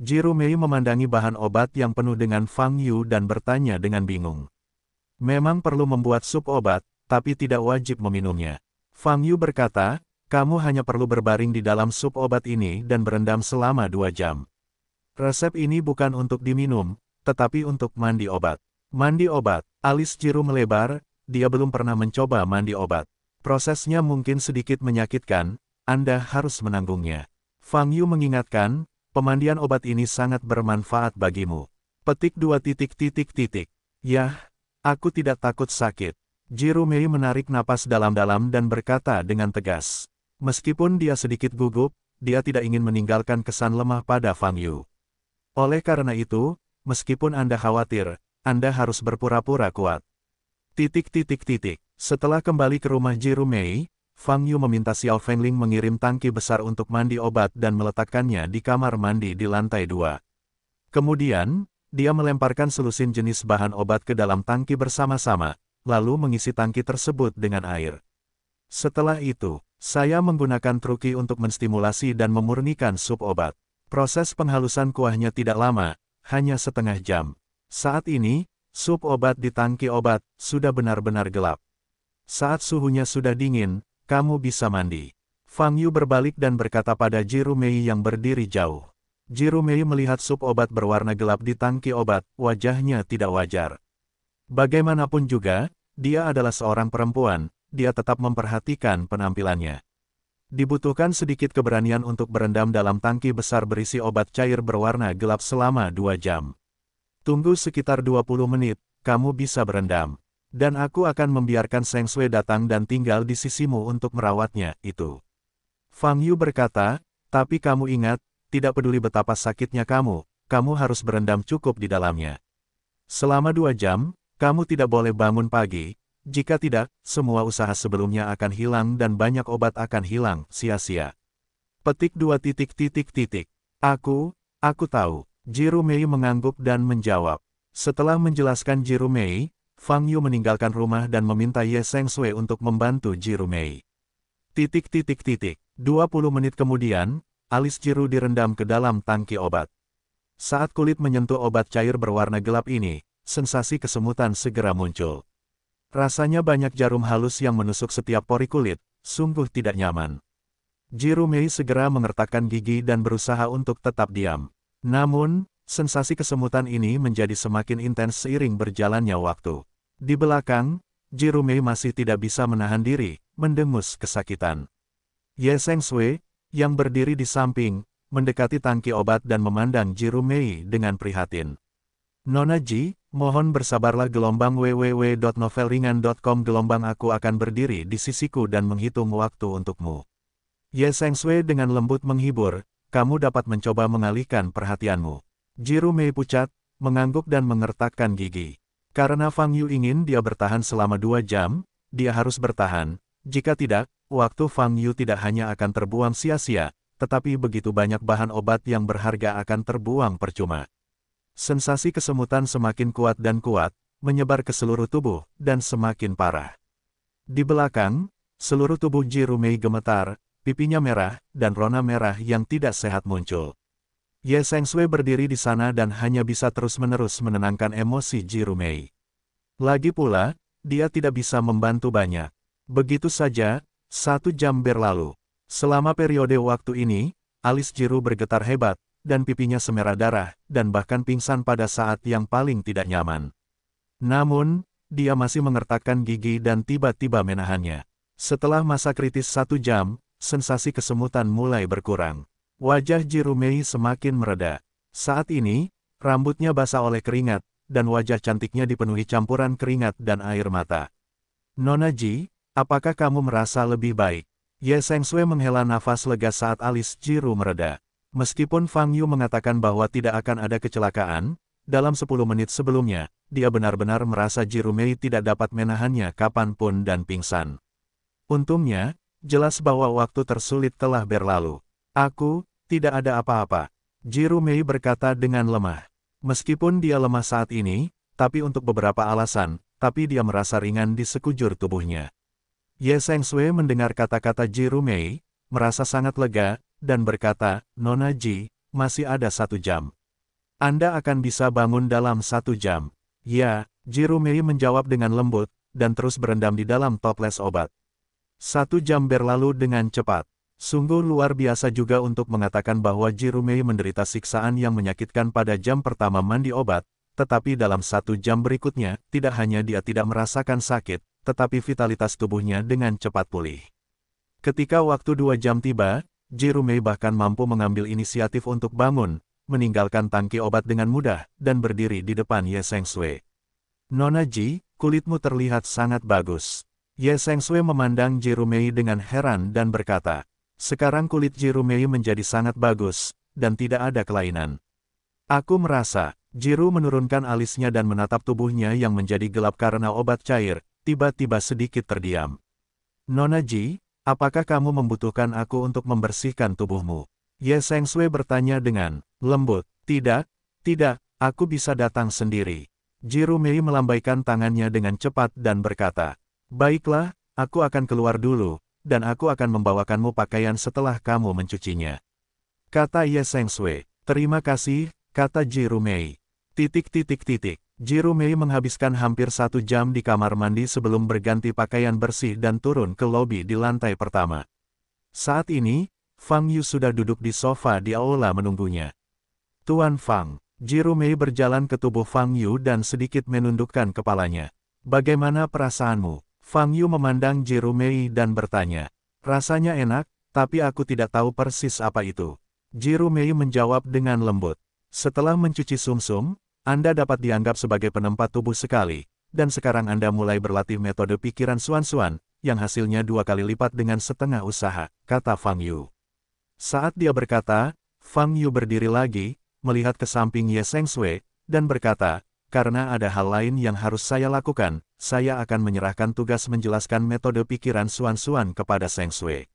Jirumei memandangi bahan obat yang penuh dengan Fang Yu dan bertanya dengan bingung. Memang perlu membuat sup obat, tapi tidak wajib meminumnya. Fang Yu berkata, kamu hanya perlu berbaring di dalam sup obat ini dan berendam selama 2 jam. Resep ini bukan untuk diminum, tetapi untuk mandi obat. Mandi obat, alis Jiru melebar, dia belum pernah mencoba mandi obat. Prosesnya mungkin sedikit menyakitkan, Anda harus menanggungnya. Fang Yu mengingatkan, pemandian obat ini sangat bermanfaat bagimu. Petik 2 titik. Yah, aku tidak takut sakit. Jirumei menarik napas dalam-dalam dan berkata dengan tegas. Meskipun dia sedikit gugup, dia tidak ingin meninggalkan kesan lemah pada Fang Yu. Oleh karena itu, meskipun Anda khawatir, Anda harus berpura-pura kuat. Setelah kembali ke rumah Jirumei, Fang Yu meminta Xiao Fengling mengirim tangki besar untuk mandi obat dan meletakkannya di kamar mandi di lantai 2. Kemudian, dia melemparkan selusin jenis bahan obat ke dalam tangki bersama-sama, lalu mengisi tangki tersebut dengan air. Setelah itu, saya menggunakan truki untuk menstimulasi dan memurnikan sup obat. Proses penghalusan kuahnya tidak lama, hanya setengah jam. Saat ini, sup obat di tangki obat sudah benar-benar gelap. Saat suhunya sudah dingin, kamu bisa mandi. Fang Yu berbalik dan berkata pada Jirumei yang berdiri jauh. Jirumei melihat sup obat berwarna gelap di tangki obat, wajahnya tidak wajar. Bagaimanapun juga, dia adalah seorang perempuan, dia tetap memperhatikan penampilannya. Dibutuhkan sedikit keberanian untuk berendam dalam tangki besar berisi obat cair berwarna gelap selama 2 jam. Tunggu sekitar 20 menit, kamu bisa berendam. Dan aku akan membiarkan Seng Sui datang dan tinggal di sisimu untuk merawatnya, itu. Fang Yu berkata, tapi kamu ingat, tidak peduli betapa sakitnya kamu harus berendam cukup di dalamnya. Selama 2 jam, kamu tidak boleh bangun pagi, jika tidak, semua usaha sebelumnya akan hilang dan banyak obat akan hilang, sia-sia. Petik 2. Aku tahu. Jiru Mei mengangguk dan menjawab. Setelah menjelaskan Jiru Mei, Fang Yu meninggalkan rumah dan meminta Ye Seng Sui untuk membantu Jiru Mei. 20 menit kemudian, alis Jiru direndam ke dalam tangki obat. Saat kulit menyentuh obat cair berwarna gelap ini, sensasi kesemutan segera muncul. Rasanya banyak jarum halus yang menusuk setiap pori kulit, sungguh tidak nyaman. Jiru Mei segera mengertakkan gigi dan berusaha untuk tetap diam. Namun, sensasi kesemutan ini menjadi semakin intens seiring berjalannya waktu. Di belakang, Jiru Mei masih tidak bisa menahan diri, mendengus kesakitan. Ye Seng Sui, yang berdiri di samping, mendekati tangki obat dan memandang Jiru Mei dengan prihatin. Nona Ji, mohon bersabarlah. www.novelringan.com Aku akan berdiri di sisiku dan menghitung waktu untukmu. Ye Seng Sui dengan lembut menghibur, kamu dapat mencoba mengalihkan perhatianmu. Jiru Mei pucat, mengangguk dan mengertakkan gigi. Karena Fang Yu ingin dia bertahan selama 2 jam, dia harus bertahan. Jika tidak, waktu Fang Yu tidak hanya akan terbuang sia-sia, tetapi begitu banyak bahan obat yang berharga akan terbuang percuma. Sensasi kesemutan semakin kuat, menyebar ke seluruh tubuh, dan semakin parah. Di belakang, seluruh tubuh Jiru Mei gemetar, pipinya merah, dan rona merah yang tidak sehat muncul. Ye Seng Sui berdiri di sana dan hanya bisa terus-menerus menenangkan emosi Jiru Mei. Lagi pula, dia tidak bisa membantu banyak. Begitu saja, 1 jam berlalu. Selama periode waktu ini, alis Jiru bergetar hebat, dan pipinya semerah darah, dan bahkan pingsan pada saat yang paling tidak nyaman. Namun, dia masih mengertakkan gigi dan tiba-tiba menahannya. Setelah masa kritis 1 jam, sensasi kesemutan mulai berkurang. Wajah Jiru Mei semakin mereda. Saat ini, rambutnya basah oleh keringat, dan wajah cantiknya dipenuhi campuran keringat dan air mata. Nona Ji, apakah kamu merasa lebih baik? Ye Seng Sui menghela nafas lega saat alis Jiru mereda. Meskipun Fang Yu mengatakan bahwa tidak akan ada kecelakaan, dalam 10 menit sebelumnya, dia benar-benar merasa Jiru Mei tidak dapat menahannya kapanpun dan pingsan. Untungnya, jelas bahwa waktu tersulit telah berlalu. Tidak ada apa-apa. Jiru Mei berkata dengan lemah. Meskipun dia lemah saat ini, tapi untuk beberapa alasan, tapi dia merasa ringan di sekujur tubuhnya. Ye Seng Sui mendengar kata-kata Jiru Mei, merasa sangat lega, dan berkata, Nona Ji, masih ada 1 jam. Anda akan bisa bangun dalam 1 jam. Ya, Jiru Mei menjawab dengan lembut, dan terus berendam di dalam toples obat. 1 jam berlalu dengan cepat. Sungguh luar biasa juga untuk mengatakan bahwa Jiru Mei menderita siksaan yang menyakitkan pada jam pertama mandi obat, tetapi dalam 1 jam berikutnya, tidak hanya dia tidak merasakan sakit, tetapi vitalitas tubuhnya dengan cepat pulih. Ketika waktu 2 jam tiba, Jiru Mei bahkan mampu mengambil inisiatif untuk bangun, meninggalkan tangki obat dengan mudah, dan berdiri di depan Ye Seng Sui. Nona Ji, kulitmu terlihat sangat bagus. Ye Seng Sui memandang Jiru Mei dengan heran dan berkata, sekarang kulit Jiru Mei menjadi sangat bagus, dan tidak ada kelainan. Aku merasa, Jiru menurunkan alisnya dan menatap tubuhnya yang menjadi gelap karena obat cair, tiba-tiba sedikit terdiam. Nona Ji, apakah kamu membutuhkan aku untuk membersihkan tubuhmu? Ye Seng Sui bertanya dengan lembut. Tidak, aku bisa datang sendiri. Jiru Mei melambaikan tangannya dengan cepat dan berkata, baiklah, aku akan keluar dulu, dan aku akan membawakanmu pakaian setelah kamu mencucinya. Kata Ye Seng Sui. Terima kasih, kata Jiru Mei. Jiru Mei menghabiskan hampir 1 jam di kamar mandi sebelum berganti pakaian bersih dan turun ke lobi di lantai pertama. Saat ini, Fang Yu sudah duduk di sofa di aula menunggunya. Tuan Fang, Jiru Mei berjalan ke tubuh Fang Yu dan sedikit menundukkan kepalanya. Bagaimana perasaanmu? Fang Yu memandang Jiru Mei dan bertanya. Rasanya enak, Tapi aku tidak tahu persis apa itu. Jirumei menjawab dengan lembut. Setelah mencuci sumsum, Anda dapat dianggap sebagai penempat tubuh sekali, dan sekarang Anda mulai berlatih metode pikiran Xuan-Xuan, yang hasilnya 2 kali lipat dengan setengah usaha, kata Fang Yu. Saat dia berkata, Fang Yu berdiri lagi, melihat ke samping Ye Sengshui, dan berkata, karena ada hal lain yang harus saya lakukan, saya akan menyerahkan tugas menjelaskan metode pikiran Xuan-Xuan kepada Sengshui.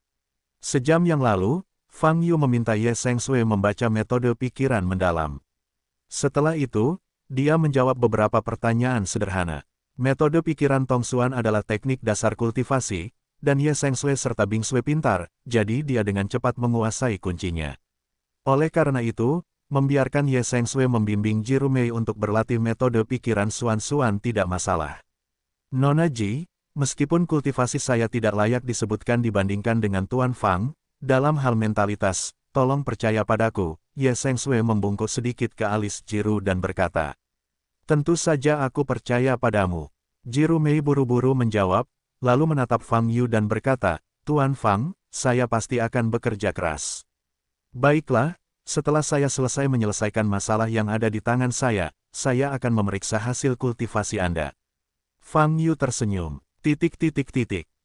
Sejam yang lalu, Fang Yu meminta Ye Sengshui membaca metode pikiran mendalam. Setelah itu, dia menjawab beberapa pertanyaan sederhana. Metode pikiran Tongxuan adalah teknik dasar kultivasi, dan Ye Sengshui serta Bing Shui pintar, jadi dia dengan cepat menguasai kuncinya. Oleh karena itu, membiarkan Ye Sengshui membimbing Jirumei untuk berlatih metode pikiran Xuan-Xuan tidak masalah. Nona Ji, meskipun kultivasi saya tidak layak disebutkan dibandingkan dengan Tuan Fang, dalam hal mentalitas, tolong percaya padaku, Ye Sengshui membungkuk sedikit ke alis Jiru dan berkata. Tentu saja aku percaya padamu. Jirumei buru-buru menjawab, lalu menatap Fang Yu dan berkata, Tuan Fang, saya pasti akan bekerja keras. Baiklah, setelah saya selesai menyelesaikan masalah yang ada di tangan saya akan memeriksa hasil kultivasi Anda. Fang Yu tersenyum.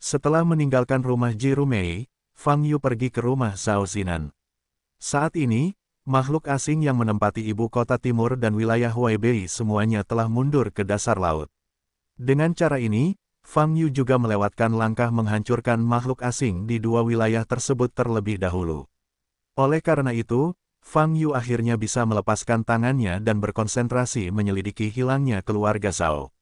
Setelah meninggalkan rumah Jirumei, Fang Yu pergi ke rumah Zhao Zinan. Saat ini, makhluk asing yang menempati ibu kota timur dan wilayah Huaibei semuanya telah mundur ke dasar laut. Dengan cara ini, Fang Yu juga melewatkan langkah menghancurkan makhluk asing di 2 wilayah tersebut terlebih dahulu. Oleh karena itu, Fang Yu akhirnya bisa melepaskan tangannya dan berkonsentrasi menyelidiki hilangnya keluarga Zhao.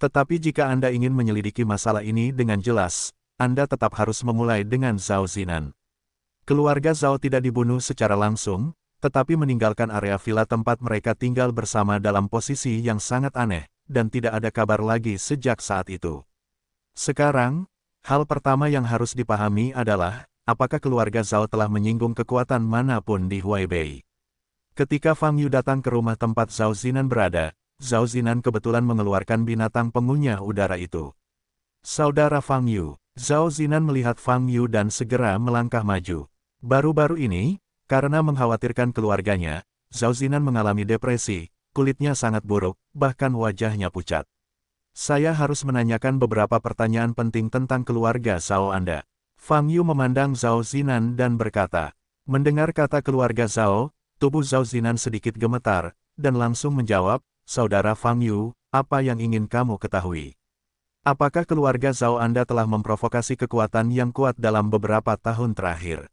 Tetapi jika Anda ingin menyelidiki masalah ini dengan jelas, Anda tetap harus memulai dengan Zhao Zinan. Keluarga Zhao tidak dibunuh secara langsung, tetapi meninggalkan area villa tempat mereka tinggal bersama dalam posisi yang sangat aneh, dan tidak ada kabar lagi sejak saat itu. Sekarang, hal pertama yang harus dipahami adalah, apakah keluarga Zhao telah menyinggung kekuatan manapun di Huaibei. Ketika Fang Yu datang ke rumah tempat Zhao Zinan berada, Zhao Zinan kebetulan mengeluarkan binatang pengunyah udara itu. Saudara Fang Yu, Zhao Zinan melihat Fang Yu dan segera melangkah maju. Baru-baru ini, karena mengkhawatirkan keluarganya, Zhao Zinan mengalami depresi, kulitnya sangat buruk, bahkan wajahnya pucat. Saya harus menanyakan beberapa pertanyaan penting tentang keluarga Zhao Anda. Fang Yu memandang Zhao Zinan dan berkata. Mendengar kata keluarga Zhao, tubuh Zhao Zinan sedikit gemetar, dan langsung menjawab, Saudara Fang Yu, apa yang ingin kamu ketahui? Apakah keluarga Zhao Anda telah memprovokasi kekuatan yang kuat dalam beberapa tahun terakhir?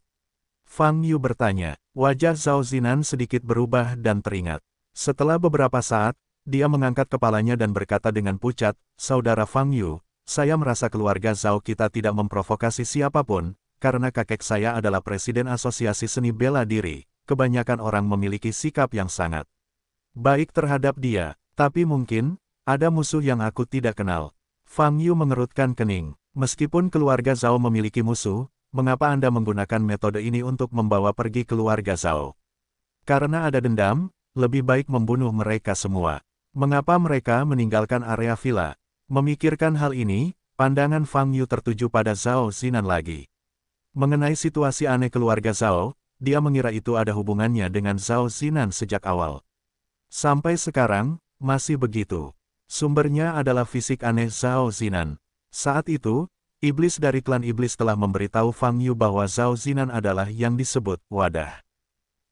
Fang Yu bertanya. Wajah Zhao Zinan sedikit berubah dan teringat. Setelah beberapa saat, dia mengangkat kepalanya dan berkata dengan pucat, Saudara Fang Yu, saya merasa keluarga Zhao kita tidak memprovokasi siapapun, karena kakek saya adalah presiden asosiasi seni bela diri. Kebanyakan orang memiliki sikap yang sangat baik terhadap dia, tapi mungkin, ada musuh yang aku tidak kenal. Fang Yu mengerutkan kening. Meskipun keluarga Zhao memiliki musuh, mengapa Anda menggunakan metode ini untuk membawa pergi keluarga Zhao? Karena ada dendam, lebih baik membunuh mereka semua. Mengapa mereka meninggalkan area villa? Memikirkan hal ini, pandangan Fang Yu tertuju pada Zhao Zinan lagi. Mengenai situasi aneh keluarga Zhao, dia mengira itu ada hubungannya dengan Zhao Zinan sejak awal. Sampai sekarang, masih begitu. Sumbernya adalah fisik aneh Zhao Zinan. Saat itu, iblis dari klan iblis telah memberitahu Fang Yu bahwa Zhao Zinan adalah yang disebut wadah.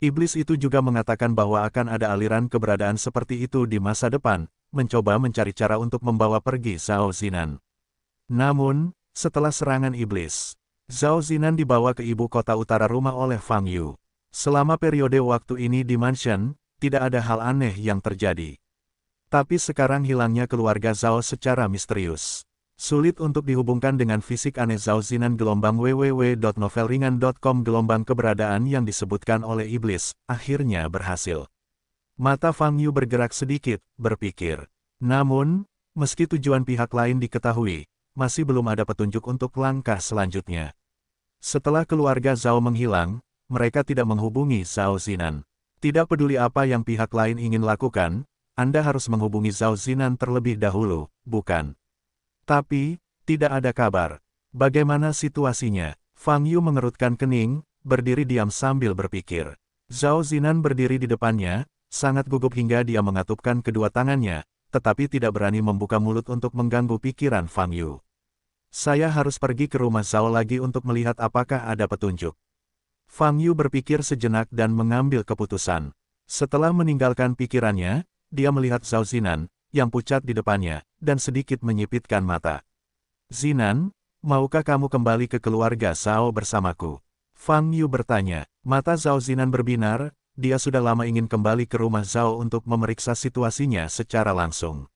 Iblis itu juga mengatakan bahwa akan ada aliran keberadaan seperti itu di masa depan, mencoba mencari cara untuk membawa pergi Zhao Zinan. Namun, setelah serangan iblis, Zhao Zinan dibawa ke ibu kota utara rumah oleh Fang Yu. Selama periode waktu ini di mansion, tidak ada hal aneh yang terjadi. Tapi sekarang hilangnya keluarga Zhao secara misterius. Sulit untuk dihubungkan dengan fisik aneh Zhao Zinan. www.novelringan.com keberadaan yang disebutkan oleh iblis, akhirnya berhasil. Mata Fang Yu bergerak sedikit, berpikir. Namun, meski tujuan pihak lain diketahui, masih belum ada petunjuk untuk langkah selanjutnya. Setelah keluarga Zhao menghilang, mereka tidak menghubungi Zhao Zinan. Tidak peduli apa yang pihak lain ingin lakukan, Anda harus menghubungi Zhao Zinan terlebih dahulu, bukan? Tapi, tidak ada kabar. Bagaimana situasinya? Fang Yu mengerutkan kening, berdiri diam sambil berpikir. Zhao Zinan berdiri di depannya, sangat gugup hingga dia mengatupkan kedua tangannya, tetapi tidak berani membuka mulut untuk mengganggu pikiran Fang Yu. Saya harus pergi ke rumah Zhao lagi untuk melihat apakah ada petunjuk. Fang Yu berpikir sejenak dan mengambil keputusan. Setelah meninggalkan pikirannya, dia melihat Zhao Zinan, yang pucat di depannya, dan sedikit menyipitkan mata. Zinan, maukah kamu kembali ke keluarga Zhao bersamaku? Fang Yu bertanya. Mata Zhao Zinan berbinar, dia sudah lama ingin kembali ke rumah Zhao untuk memeriksa situasinya secara langsung.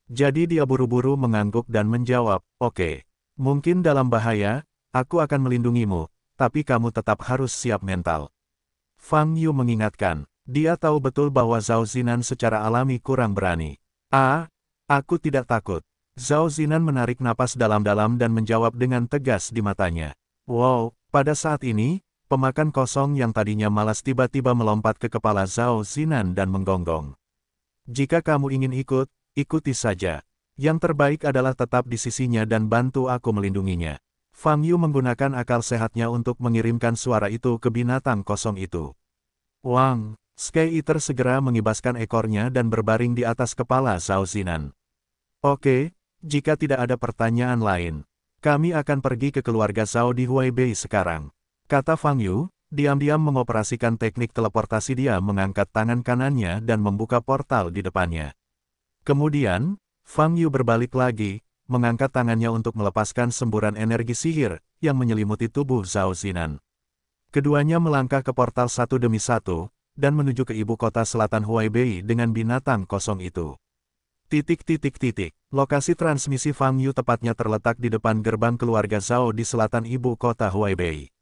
Jadi dia buru-buru mengangguk dan menjawab, oke. Mungkin dalam bahaya, aku akan melindungimu, tapi kamu tetap harus siap mental. Fang Yu mengingatkan, dia tahu betul bahwa Zhao Zinan secara alami kurang berani. Aku tidak takut. Zhao Zinan menarik napas dalam-dalam dan menjawab dengan tegas di matanya. Wow, pada saat ini, pemakan kosong yang tadinya malas tiba-tiba melompat ke kepala Zhao Zinan dan menggonggong. Jika kamu ingin ikut, ikuti saja. Yang terbaik adalah tetap di sisinya dan bantu aku melindunginya. Fang Yu menggunakan akal sehatnya untuk mengirimkan suara itu ke binatang kosong itu. Wang, Sky Eater segera mengibaskan ekornya dan berbaring di atas kepala Zhao Zinan. Oke, jika tidak ada pertanyaan lain, kami akan pergi ke keluarga Zhao di Huaibei sekarang. Kata Fang Yu, diam-diam mengoperasikan teknik teleportasi. Dia mengangkat tangan kanannya dan membuka portal di depannya. Kemudian, Fang Yu berbalik lagi, mengangkat tangannya untuk melepaskan semburan energi sihir yang menyelimuti tubuh Zhao Zinan. Keduanya melangkah ke portal satu demi satu, dan menuju ke ibu kota selatan Huaibei dengan binatang kosong itu. Lokasi transmisi Fang Yu tepatnya terletak di depan gerbang keluarga Zhao di selatan ibu kota Huaibei.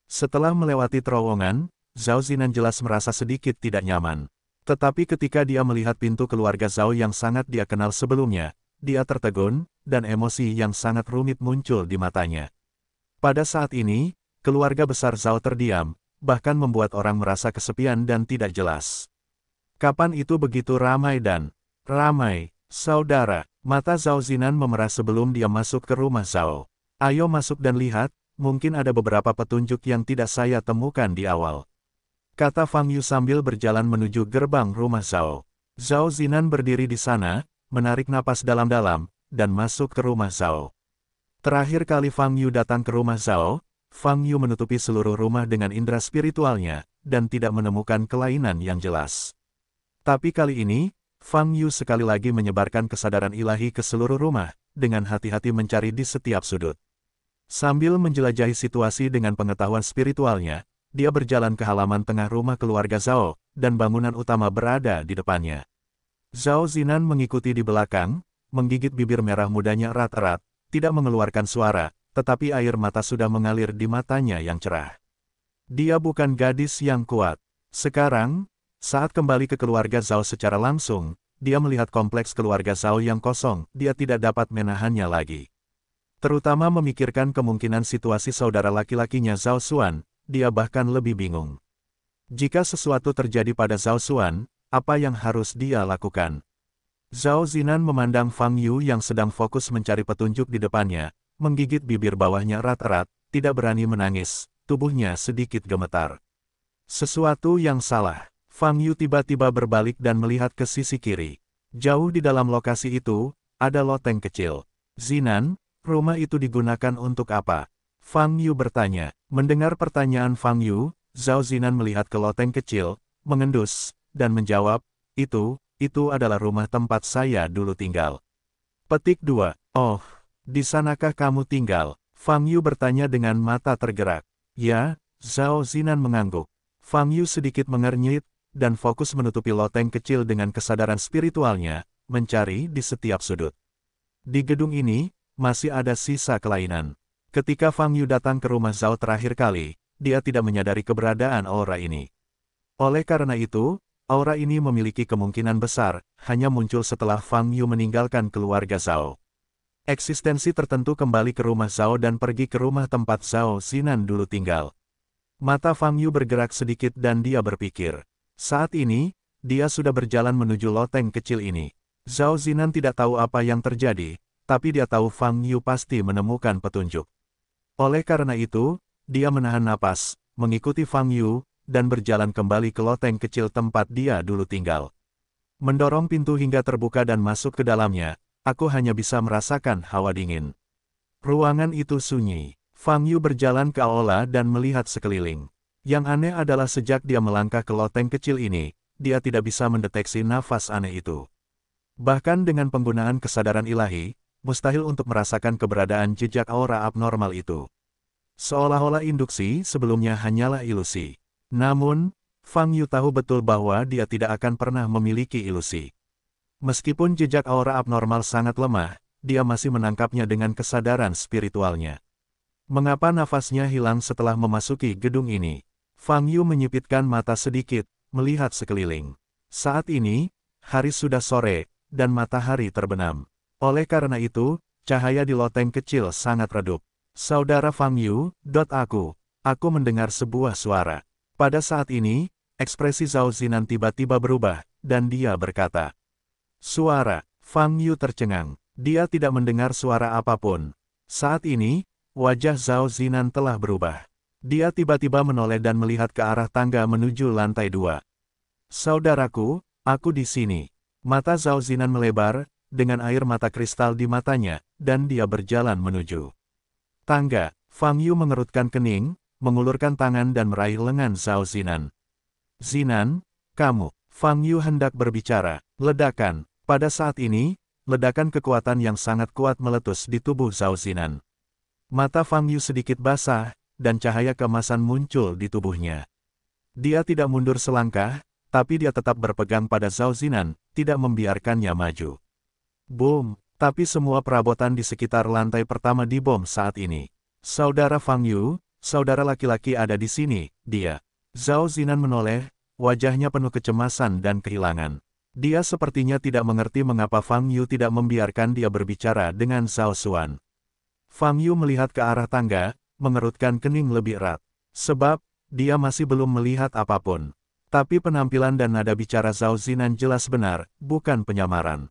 Setelah melewati terowongan, Zhao Zinan jelas merasa sedikit tidak nyaman. Tetapi ketika dia melihat pintu keluarga Zhao yang sangat dia kenal sebelumnya, dia tertegun, dan emosi yang sangat rumit muncul di matanya. Pada saat ini, keluarga besar Zhao terdiam, bahkan membuat orang merasa kesepian dan tidak jelas. Kapan itu begitu ramai dan ramai, saudara? Mata Zhao Zinan memerah sebelum dia masuk ke rumah Zhao. Ayo masuk dan lihat, mungkin ada beberapa petunjuk yang tidak saya temukan di awal. Kata Fang Yu sambil berjalan menuju gerbang rumah Zhao. Zhao Zinan berdiri di sana, menarik napas dalam-dalam, dan masuk ke rumah Zhao. Terakhir kali Fang Yu datang ke rumah Zhao, Fang Yu menutupi seluruh rumah dengan indera spiritualnya, dan tidak menemukan kelainan yang jelas. Tapi kali ini, Fang Yu sekali lagi menyebarkan kesadaran ilahi ke seluruh rumah, dengan hati-hati mencari di setiap sudut. Sambil menjelajahi situasi dengan pengetahuan spiritualnya, dia berjalan ke halaman tengah rumah keluarga Zhao, dan bangunan utama berada di depannya. Zhao Zinan mengikuti di belakang, menggigit bibir merah mudanya erat-erat, tidak mengeluarkan suara, tetapi air mata sudah mengalir di matanya yang cerah. Dia bukan gadis yang kuat. Sekarang, saat kembali ke keluarga Zhao secara langsung, dia melihat kompleks keluarga Zhao yang kosong, dia tidak dapat menahannya lagi. Terutama memikirkan kemungkinan situasi saudara laki-lakinya Zhao Xuan, dia bahkan lebih bingung. Jika sesuatu terjadi pada Zhao Xuan, apa yang harus dia lakukan? Zhao Zinan memandang Fang Yu yang sedang fokus mencari petunjuk di depannya, menggigit bibir bawahnya erat-erat, tidak berani menangis, tubuhnya sedikit gemetar. Sesuatu yang salah. Fang Yu tiba-tiba berbalik dan melihat ke sisi kiri. Jauh di dalam lokasi itu, ada loteng kecil. Zinan, rumah itu digunakan untuk apa? Fang Yu bertanya. Mendengar pertanyaan Fang Yu, Zhao Zinan melihat ke loteng kecil, mengendus, dan menjawab, itu adalah rumah tempat saya dulu tinggal. Petik 2. Oh, di sanakah kamu tinggal? Fang Yu bertanya dengan mata tergerak. Ya, Zhao Zinan mengangguk. Fang Yu sedikit mengernyit, dan fokus menutupi loteng kecil dengan kesadaran spiritualnya, mencari di setiap sudut. Di gedung ini, masih ada sisa kelainan. Ketika Fang Yu datang ke rumah Zhao terakhir kali, dia tidak menyadari keberadaan aura ini. Oleh karena itu, aura ini memiliki kemungkinan besar, hanya muncul setelah Fang Yu meninggalkan keluarga Zhao. Eksistensi tertentu kembali ke rumah Zhao dan pergi ke rumah tempat Zhao Zinan dulu tinggal. Mata Fang Yu bergerak sedikit dan dia berpikir. Saat ini, dia sudah berjalan menuju loteng kecil ini. Zhao Zinan tidak tahu apa yang terjadi, tapi dia tahu Fang Yu pasti menemukan petunjuk. Oleh karena itu, dia menahan napas, mengikuti Fang Yu, dan berjalan kembali ke loteng kecil tempat dia dulu tinggal. Mendorong pintu hingga terbuka dan masuk ke dalamnya, aku hanya bisa merasakan hawa dingin. Ruangan itu sunyi. Fang Yu berjalan ke aula dan melihat sekeliling. Yang aneh adalah sejak dia melangkah ke loteng kecil ini, dia tidak bisa mendeteksi nafas aneh itu. Bahkan dengan penggunaan kesadaran ilahi, mustahil untuk merasakan keberadaan jejak aura abnormal itu. Seolah-olah induksi sebelumnya hanyalah ilusi. Namun, Fang Yu tahu betul bahwa dia tidak akan pernah memiliki ilusi. Meskipun jejak aura abnormal sangat lemah, dia masih menangkapnya dengan kesadaran spiritualnya. Mengapa nafasnya hilang setelah memasuki gedung ini? Fang Yu menyipitkan mata sedikit, melihat sekeliling. Saat ini, hari sudah sore, dan matahari terbenam. Oleh karena itu, cahaya di loteng kecil sangat redup. Saudara Fang Yu, aku mendengar sebuah suara. Pada saat ini, ekspresi Zhao Zinan tiba-tiba berubah, dan dia berkata. Suara, Fang Yu tercengang. Dia tidak mendengar suara apapun. Saat ini, wajah Zhao Zinan telah berubah. Dia tiba-tiba menoleh dan melihat ke arah tangga menuju lantai 2. Saudaraku, aku di sini. Mata Zhao Zinan melebar, dengan air mata kristal di matanya, dan dia berjalan menuju tangga. Fang Yu mengerutkan kening, mengulurkan tangan dan meraih lengan Zhao Zinan. Zinan, kamu. Fang Yu hendak berbicara. Ledakan. Pada saat ini, ledakan kekuatan yang sangat kuat meletus di tubuh Zhao Zinan. Mata Fang Yu sedikit basah, dan cahaya keemasan muncul di tubuhnya. Dia tidak mundur selangkah, tapi dia tetap berpegang pada Zhao Zinan, tidak membiarkannya maju. Boom! Tapi semua perabotan di sekitar lantai pertama dibom saat ini. Saudara Fang Yu, saudara laki-laki ada di sini, dia. Zhao Zinan menoleh, wajahnya penuh kecemasan dan kehilangan. Dia sepertinya tidak mengerti mengapa Fang Yu tidak membiarkan dia berbicara dengan Zhao Xuan. Fang Yu melihat ke arah tangga, mengerutkan kening lebih erat. Sebab, dia masih belum melihat apapun. Tapi penampilan dan nada bicara Zhao Zinan jelas benar, bukan penyamaran.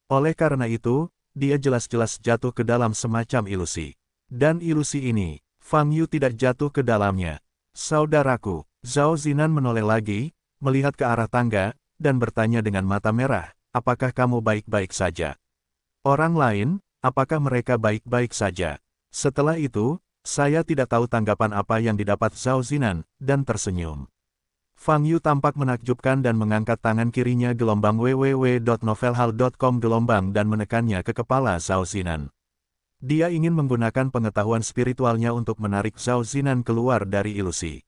Oleh karena itu, dia jelas-jelas jatuh ke dalam semacam ilusi. Dan ilusi ini, Fang Yu tidak jatuh ke dalamnya. Saudaraku, Zhao Zinan menoleh lagi, melihat ke arah tangga, dan bertanya dengan mata merah, apakah kamu baik-baik saja? Orang lain, apakah mereka baik-baik saja? Setelah itu, saya tidak tahu tanggapan apa yang didapat Zhao Zinan, dan tersenyum. Fang Yu tampak menakjubkan dan mengangkat tangan kirinya gelombang www.novelhal.com gelombang dan menekannya ke kepala Zhao Zinan. Dia ingin menggunakan pengetahuan spiritualnya untuk menarik Zhao Zinan keluar dari ilusi.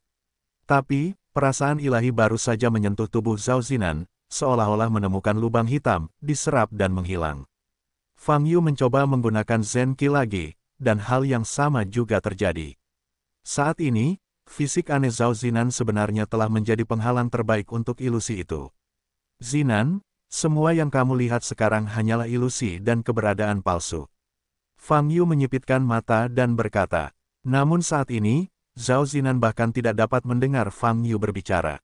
Tapi, perasaan ilahi baru saja menyentuh tubuh Zhao Zinan, seolah-olah menemukan lubang hitam, diserap dan menghilang. Fang Yu mencoba menggunakan Zen Qi lagi, dan hal yang sama juga terjadi. Saat ini, fisik aneh Zhao Zinan sebenarnya telah menjadi penghalang terbaik untuk ilusi itu. Zinan, semua yang kamu lihat sekarang hanyalah ilusi dan keberadaan palsu. Fang Yu menyipitkan mata dan berkata. Namun saat ini, Zhao Zinan bahkan tidak dapat mendengar Fang Yu berbicara.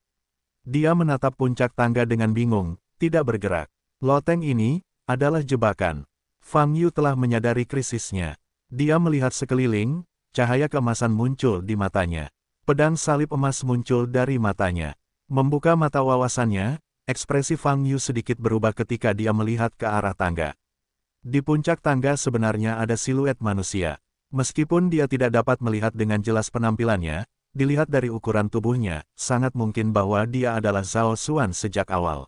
Dia menatap puncak tangga dengan bingung, tidak bergerak. Loteng ini adalah jebakan. Fang Yu telah menyadari krisisnya. Dia melihat sekeliling, cahaya keemasan muncul di matanya. Pedang salib emas muncul dari matanya. Membuka mata wawasannya, ekspresi Fang Yu sedikit berubah ketika dia melihat ke arah tangga. Di puncak tangga sebenarnya ada siluet manusia. Meskipun dia tidak dapat melihat dengan jelas penampilannya, dilihat dari ukuran tubuhnya, sangat mungkin bahwa dia adalah Zhao Xuan sejak awal.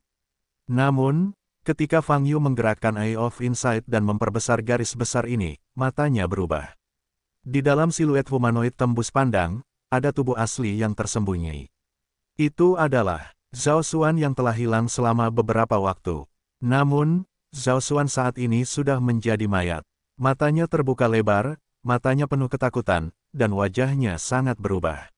Namun, ketika Fang Yu menggerakkan Eye of Insight dan memperbesar garis besar ini, matanya berubah. Di dalam siluet humanoid tembus pandang, ada tubuh asli yang tersembunyi. Itu adalah Zhao Xuan yang telah hilang selama beberapa waktu. Namun, Zhao Xuan saat ini sudah menjadi mayat. Matanya terbuka lebar, matanya penuh ketakutan, dan wajahnya sangat berubah.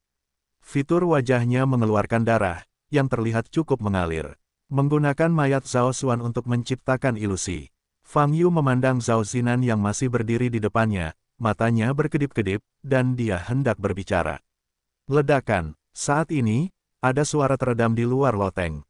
Fitur wajahnya mengeluarkan darah, yang terlihat cukup mengalir. Menggunakan mayat Zhao Xuan untuk menciptakan ilusi. Fang Yu memandang Zhao Zinan yang masih berdiri di depannya, matanya berkedip-kedip, dan dia hendak berbicara. Ledakan. Saat ini, ada suara teredam di luar loteng.